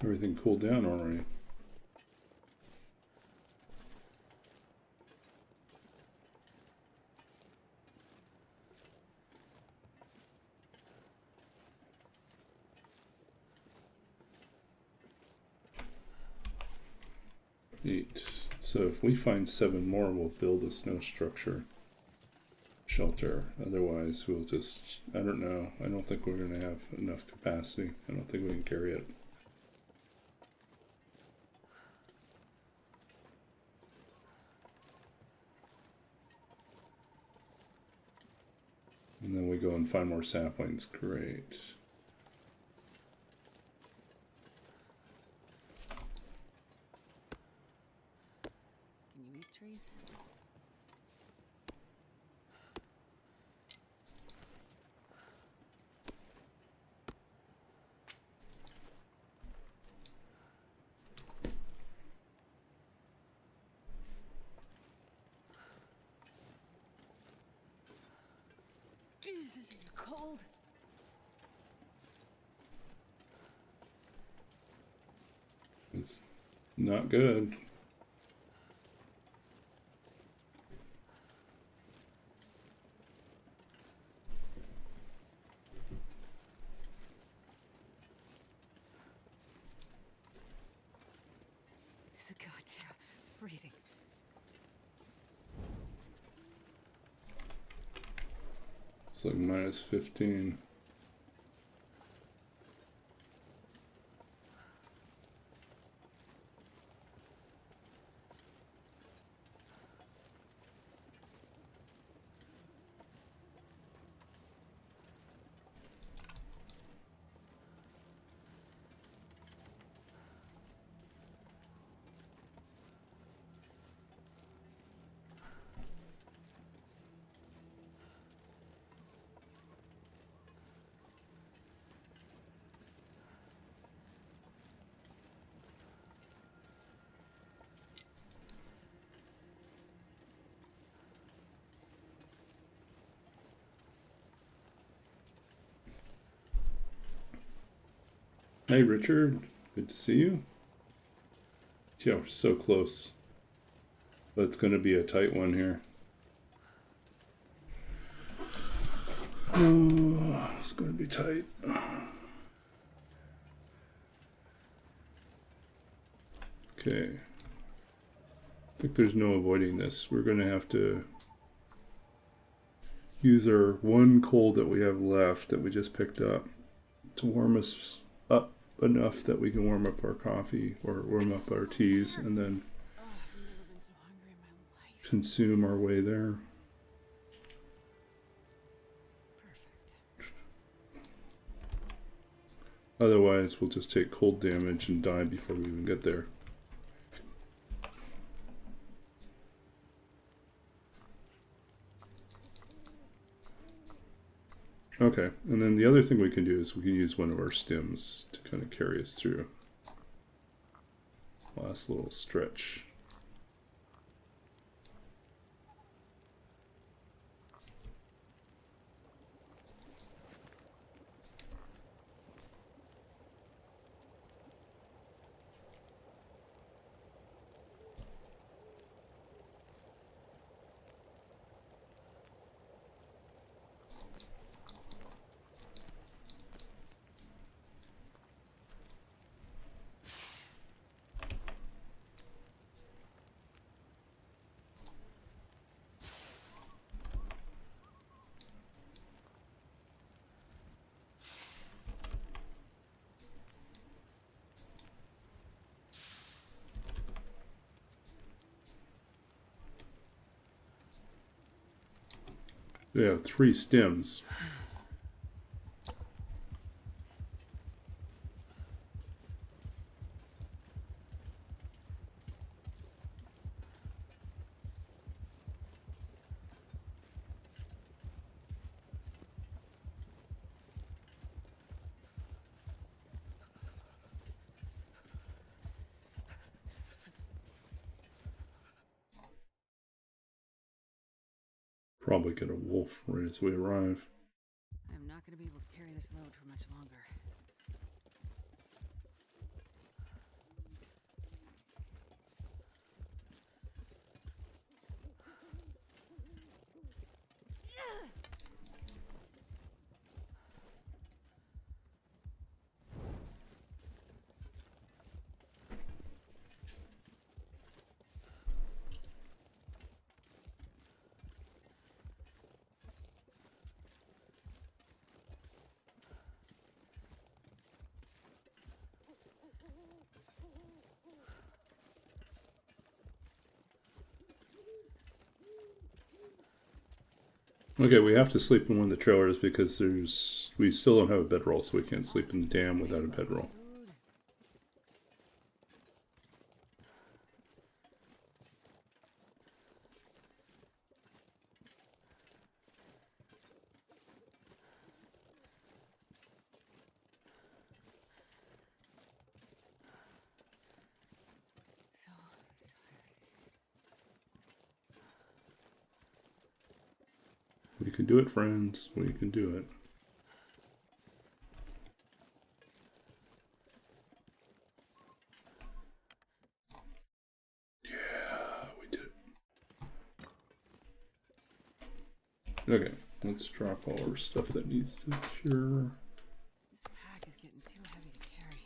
A: Everything cooled down already. Eight. So if we find 7 more, we'll build a snow structure shelter. Otherwise, we'll just, I don't know. I don't think we're going to have enough capacity. I don't think we can carry it. And then we go and find more saplings. Great.
B: Can you eat trees? Jeez, this is cold.
A: It's not good.
B: It's a goddamn freezing.
A: It's like minus 15. Hey Richard, good to see you. Yeah, we're so close. But it's going to be a tight one here. Oh, it's going to be tight. Okay. I think there's no avoiding this. We're going to have to use our 1 coal that we have left that we just picked up to warm us up enough that we can warm up our coffee or warm up our teas and then
B: Oh, I've never been so hungry in my life.
A: consume our way there.
B: Perfect.
A: Otherwise, we'll just take cold damage and die before we even get there. Okay, and then the other thing we can do is we can use one of our stems to kind of carry us through. Last little stretch. Yeah, 3 stems. Probably get a wolf right as we arrive.
B: I'm not going to be able to carry this load for much longer.
A: Okay, we have to sleep in one of the trailers because we still don't have a bedroll, so we can't sleep in the dam without a bedroll. We can do it, friends. We can do it. Yeah, we did it. Okay, let's drop all our stuff that needs to cure.
B: This pack is getting too heavy to carry.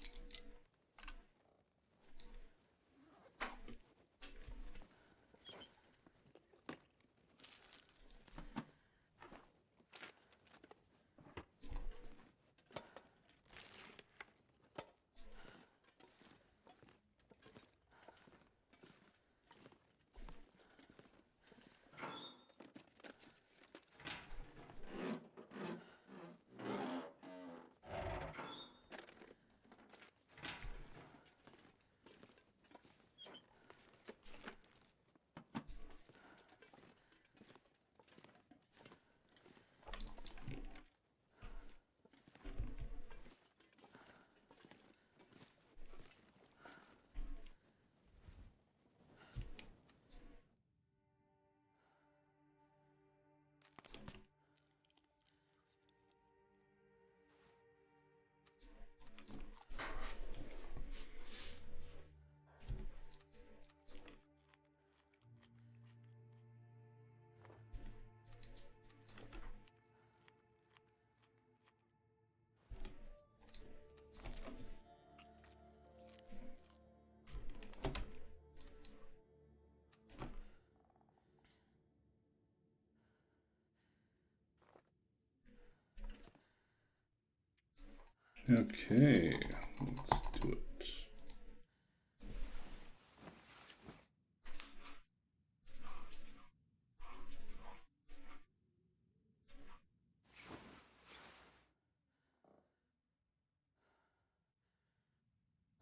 A: Okay, let's do it.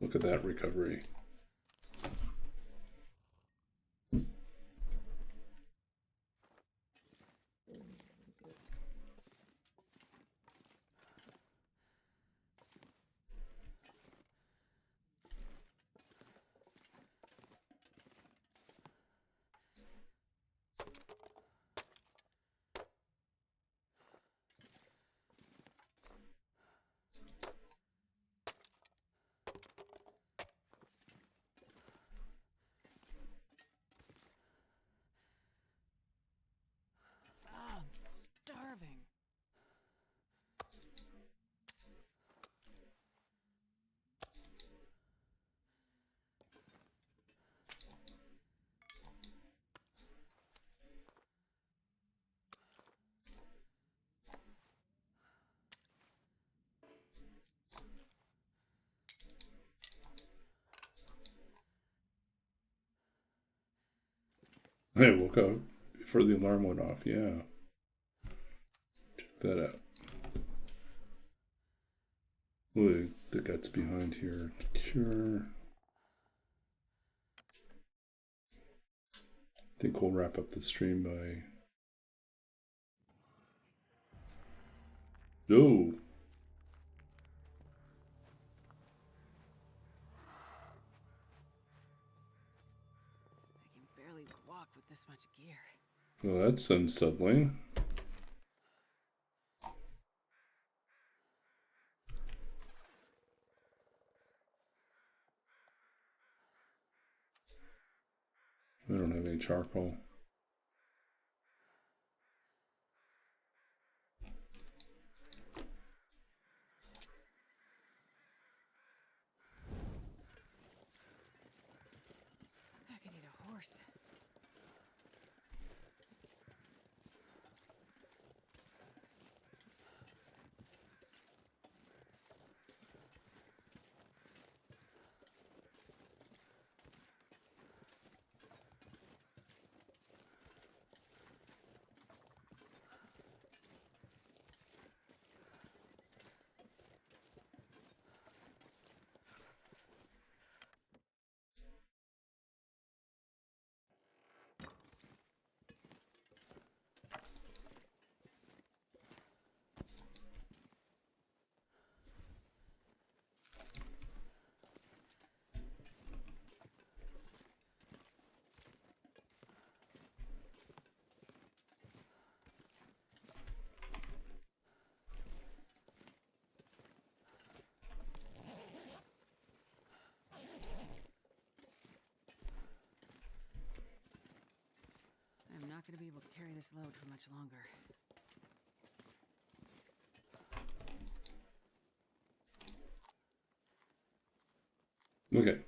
A: Look at that recovery.
B: Ah, I'm starving.
A: I woke up before the alarm went off, yeah. that up. Ooh, the guts behind here. Cure. I think we'll wrap up the stream by. No.
B: I can barely walk with this much gear.
A: Well, that's unsettling. I don't have any charcoal.
B: I could eat a horse. I'm not going to be able to carry this load for much longer.
A: Okay.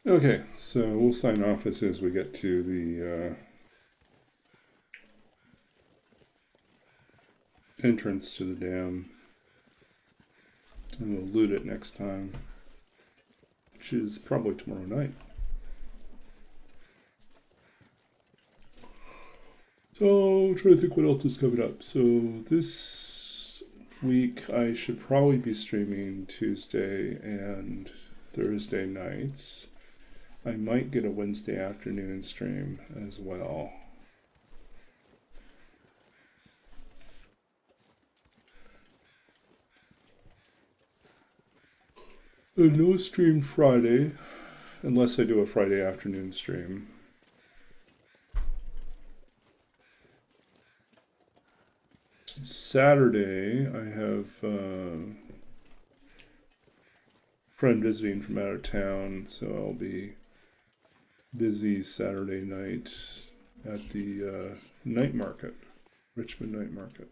A: Okay, so we'll sign off as soon as we get to the entrance to the dam. And we'll loot it next time, which is probably tomorrow night. So, I'm trying to think what else is coming up. So, this week I should probably be streaming Tuesday and Thursday nights. I might get a Wednesday afternoon stream as well. No stream Friday, unless I do a Friday afternoon stream. Saturday, I have a friend visiting from out of town, so I'll be busy Saturday night at the night market, Richmond night market.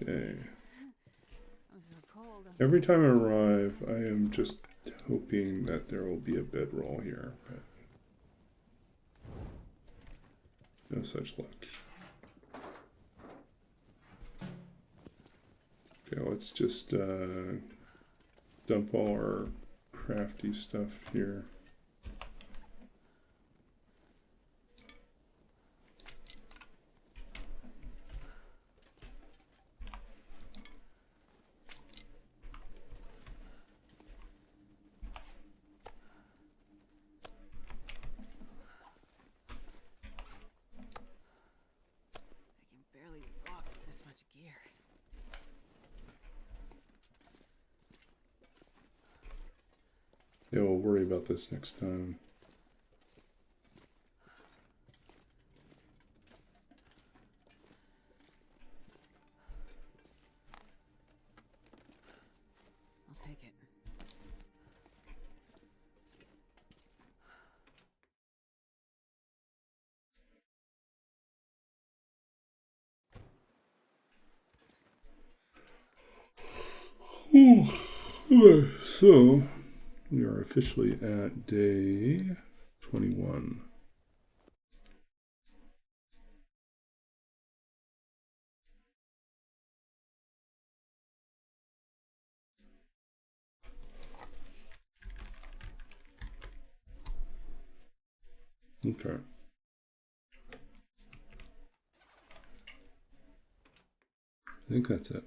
A: Okay. Every time I arrive, I am just hoping that there will be a bedroll here, but no such luck. Okay, let's just dump all our crafty stuff here. Yeah, we'll worry about this next time.
B: I'll take it.
A: Okay, so we are officially at day 21. Okay. I think that's it.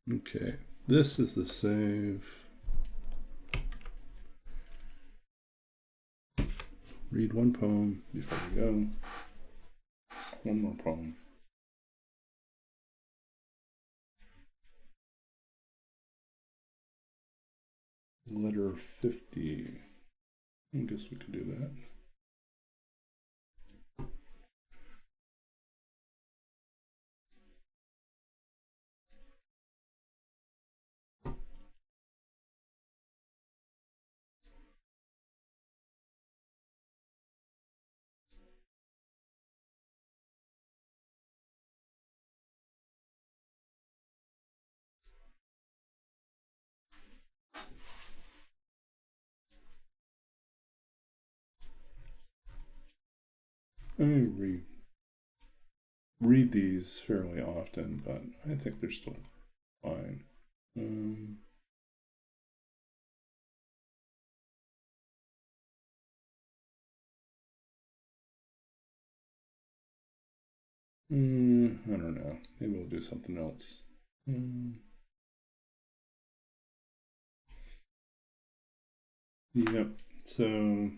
A: Okay, this is the save. Read one poem before we go. One more poem. Letter 50. I guess we could do that. I read these fairly often, but I think they're still fine. I don't know. Maybe we'll do something else. Yep. So,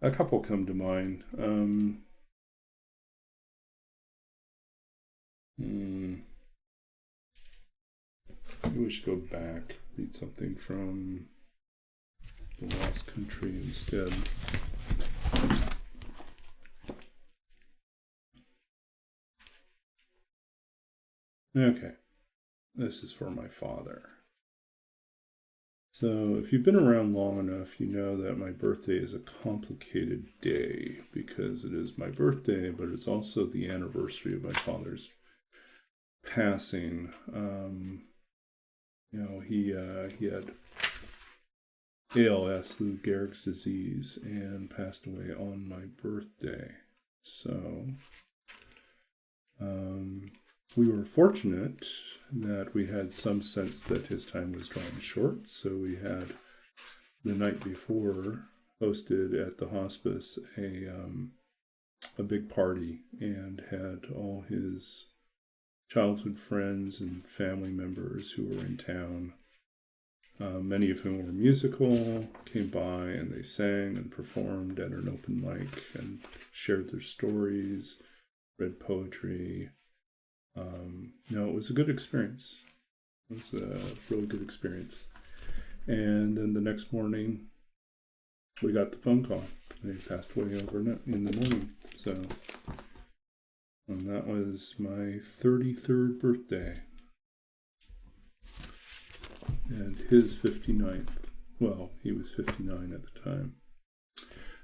A: a couple come to mind. Maybe we should go back, read something from The Lost Country instead. Okay, this is for my father. So, if you've been around long enough, you know that my birthday is a complicated day because it is my birthday, but it's also the anniversary of my father's passing. He had ALS, Lou Gehrig's disease, and passed away on my birthday. So, we were fortunate that we had some sense that his time was drawing short. So we had the night before hosted at the hospice a big party and had all his childhood friends and family members who were in town. Many of whom were musical, came by and they sang and performed at an open mic and shared their stories, read poetry. It was a good experience. It was a really good experience. And then the next morning, we got the phone call. They passed away overnight in the morning. So, and that was my 33rd birthday. And his 59th. Well, he was 59 at the time.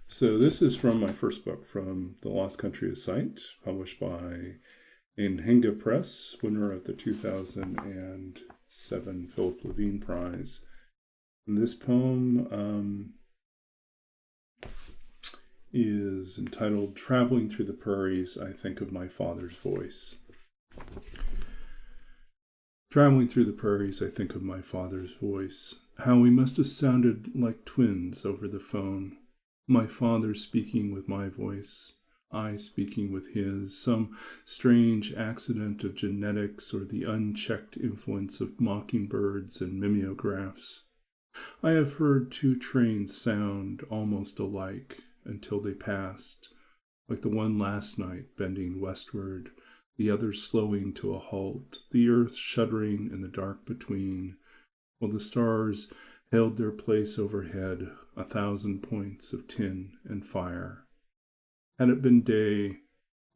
A: So this is from my first book, from The Lost Country of Sight, published by Nhenga Press, winner of the 2007 Philip Levine Prize. And this poem is entitled Traveling Through the Prairies, I Think of My Father's Voice. Traveling through the prairies, I think of my father's voice. How we must have sounded like twins over the phone. My father speaking with my voice. I speaking with his, some strange accident of genetics or the unchecked influence of mockingbirds and mimeographs. I have heard two trains sound almost alike until they passed, like the one last night bending westward, the other slowing to a halt, the earth shuddering in the dark between, while the stars held their place overhead, 1,000 points of tin and fire. Had it been day,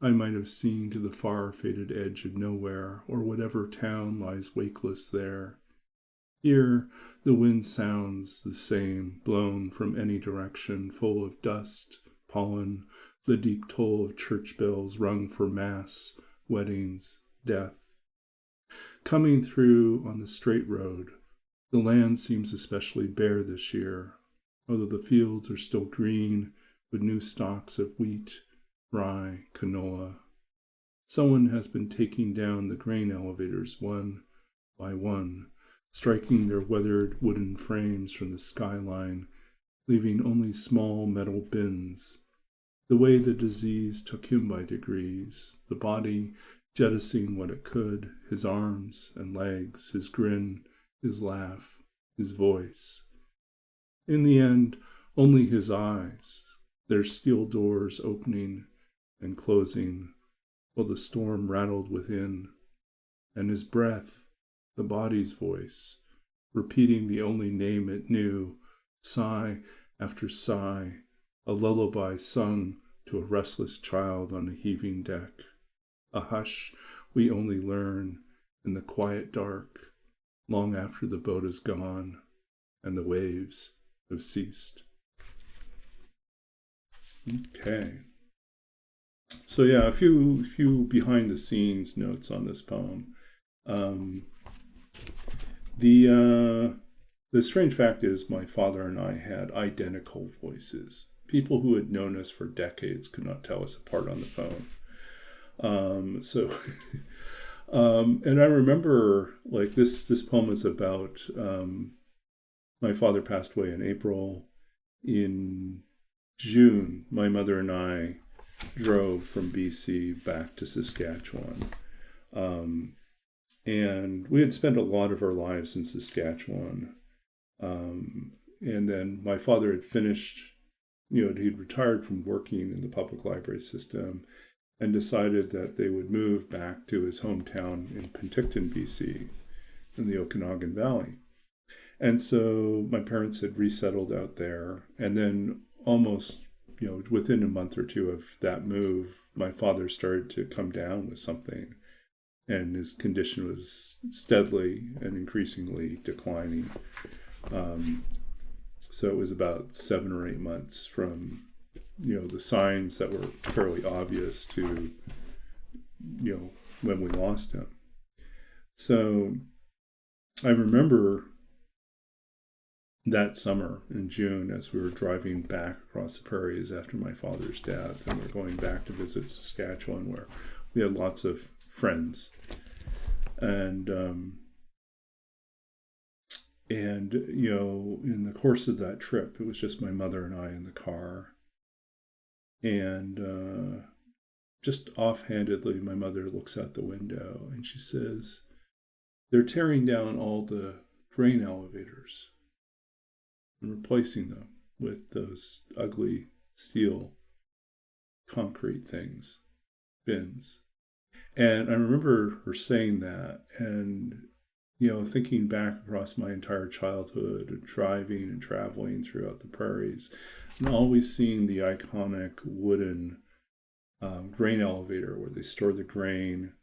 A: I might have seen to the far faded edge of nowhere, or whatever town lies wakeless there. Here the wind sounds the same, blown from any direction, full of dust, pollen, the deep toll of church bells rung for mass, weddings, death. Coming through on the straight road, the land seems especially bare this year, although the fields are still green with new stalks of wheat, rye, canola. Someone has been taking down the grain elevators one by one, striking their weathered wooden frames from the skyline, leaving only small metal bins. The way the disease took him by degrees, the body jettisoning what it could, his arms and legs, his grin, his laugh, his voice. In the end, only his eyes, their steel doors opening and closing, while the storm rattled within, and his breath, the body's voice, repeating the only name it knew, sigh after sigh, a lullaby sung to a restless child on a heaving deck, a hush we only learn in the quiet dark, long after the boat is gone and the waves have ceased. Okay. So yeah, a few behind the scenes notes on this poem. The strange fact is my father and I had identical voices. People who had known us for decades could not tell us apart on the phone. And I remember, like, this poem is about my father passed away in April. In June, my mother and I drove from BC back to Saskatchewan. And we had spent a lot of our lives in Saskatchewan. And then my father had finished, he'd retired from working in the public library system and decided that they would move back to his hometown in Penticton, BC, in the Okanagan Valley. And so my parents had resettled out there. And then almost, within a month or two of that move, my father started to come down with something. And his condition was steadily and increasingly declining. So it was about 7 or 8 months from, the signs that were fairly obvious to, when we lost him. So I remember that summer in June, as we were driving back across the prairies after my father's death, and we're going back to visit Saskatchewan, where we had lots of friends. And in the course of that trip, it was just my mother and I in the car. And just offhandedly, my mother looks out the window and she says, "They're tearing down all the grain elevators and replacing them with those ugly steel concrete things, bins." And I remember her saying that, and thinking back across my entire childhood and driving and traveling throughout the prairies, and always seeing the iconic wooden grain elevator where they store the grain.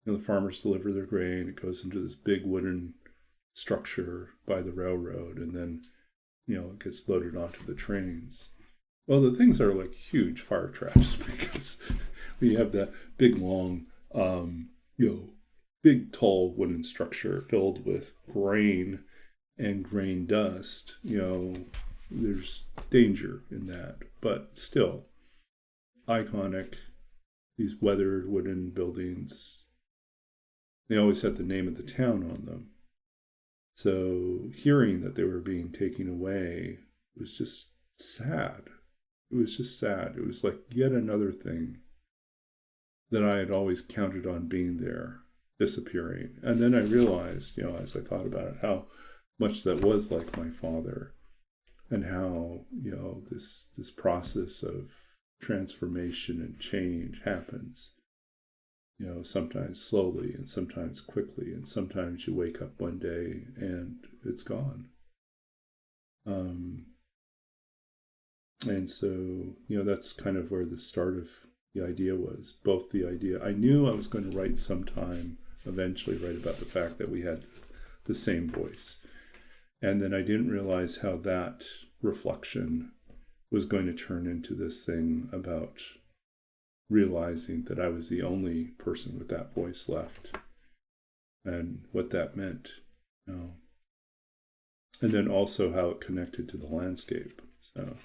A: The farmers deliver their grain. It goes into this big wooden structure by the railroad, and then it gets loaded onto the trains. Well, the things are like huge fire traps because we have that big long big tall wooden structure filled with grain and grain dust. There's danger in that, but still iconic. These weathered wooden buildings, they always had the name of the town on them. So hearing that they were being taken away was just sad. It was just sad. It was like yet another thing that I had always counted on being there, disappearing. And then I realized, as I thought about it, how much that was like my father, and how, this process of transformation and change happens, sometimes slowly and sometimes quickly, and sometimes you wake up one day and it's gone. And so, that's kind of where the start of the idea was. Both the idea, I knew I was going to write sometime, eventually write about the fact that we had the same voice. And then I didn't realize how that reflection was going to turn into this thing about realizing that I was the only person with that voice left, and what that meant. And then also how it connected to the landscape. So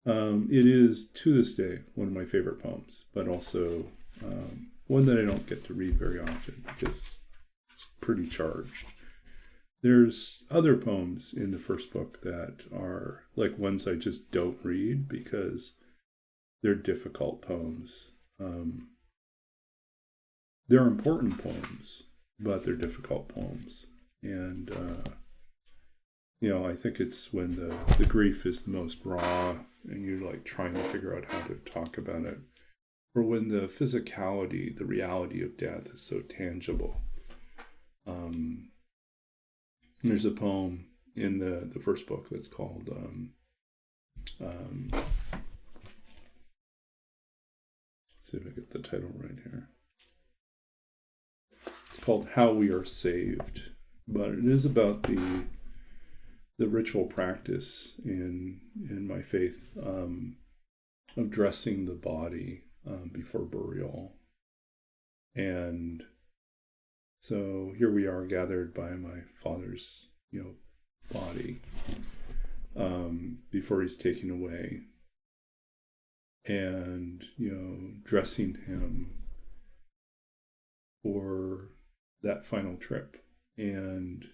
A: it is, to this day, one of my favorite poems, but also one that I don't get to read very often because it's pretty charged. There's other poems in the first book that are like ones I just don't read because they're difficult poems. They're important poems, but they're difficult poems. And, I think it's when the grief is the most raw and you're like trying to figure out how to talk about it, or when the physicality, the reality of death is so tangible. There's a poem in the first book that's called let's see if I get the title right here. It's called How We Are Saved, but it is about the ritual practice in my faith of dressing the body before burial. And so here we are gathered by my father's, body before he's taken away, and, dressing him for that final trip. And,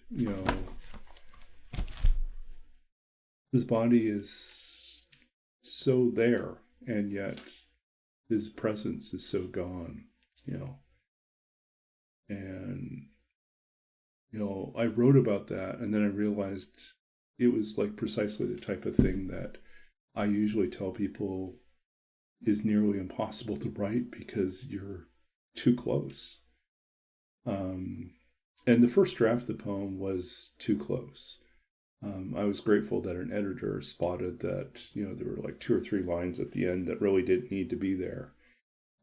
A: his body is so there, and yet his presence is so gone, And, I wrote about that, and then I realized it was like precisely the type of thing that I usually tell people is nearly impossible to write because you're too close. And the first draft of the poem was too close. I was grateful that an editor spotted that, there were like 2 or 3 lines at the end that really didn't need to be there.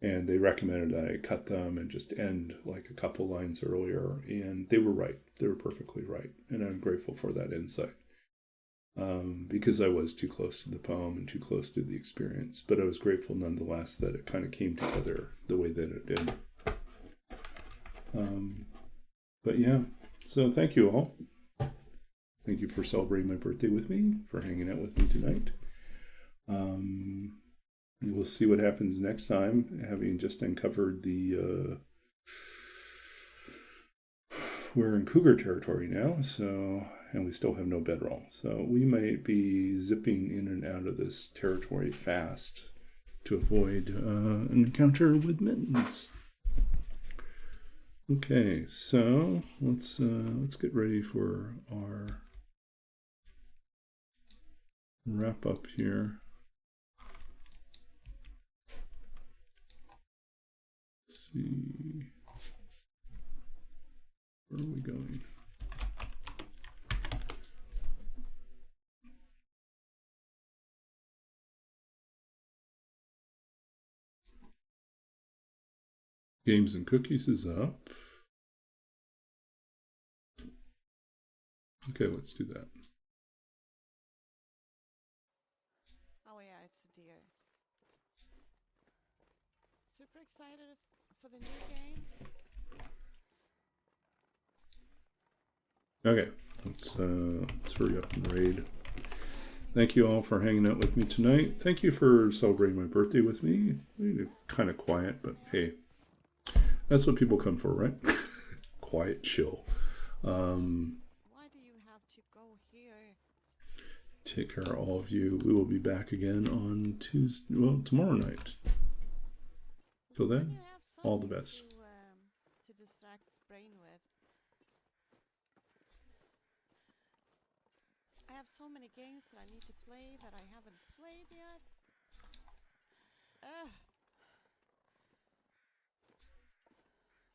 A: And they recommended that I cut them and just end like a couple lines earlier. And they were right. They were perfectly right. And I'm grateful for that insight. Because I was too close to the poem and too close to the experience. But I was grateful nonetheless that it kind of came together the way that it did. But yeah, so thank you all. Thank you for celebrating my birthday with me, for hanging out with me tonight. We'll see what happens next time, having just uncovered we're in cougar territory now, and we still have no bedroll. So we might be zipping in and out of this territory fast to avoid an encounter with mittens. Okay, so let's get ready for our wrap up here. Let's see, where are we going? Games and Cookies is up. Okay, let's do that.
B: Oh yeah, it's a deer. Super excited for the new game.
A: Okay, let's hurry up and raid. Thank you all for hanging out with me tonight. Thank you for celebrating my birthday with me. Kind of quiet, but hey, that's what people come for, right? Quiet, chill.
B: Why do you have to go here?
A: take care of all of you. We will be back again on Tuesday. Well, tomorrow night. Till
C: When
A: then,
C: you have
A: all the
C: something
A: best.
C: to distract brain with. I have so many games that I need to play that I haven't played yet. Ugh.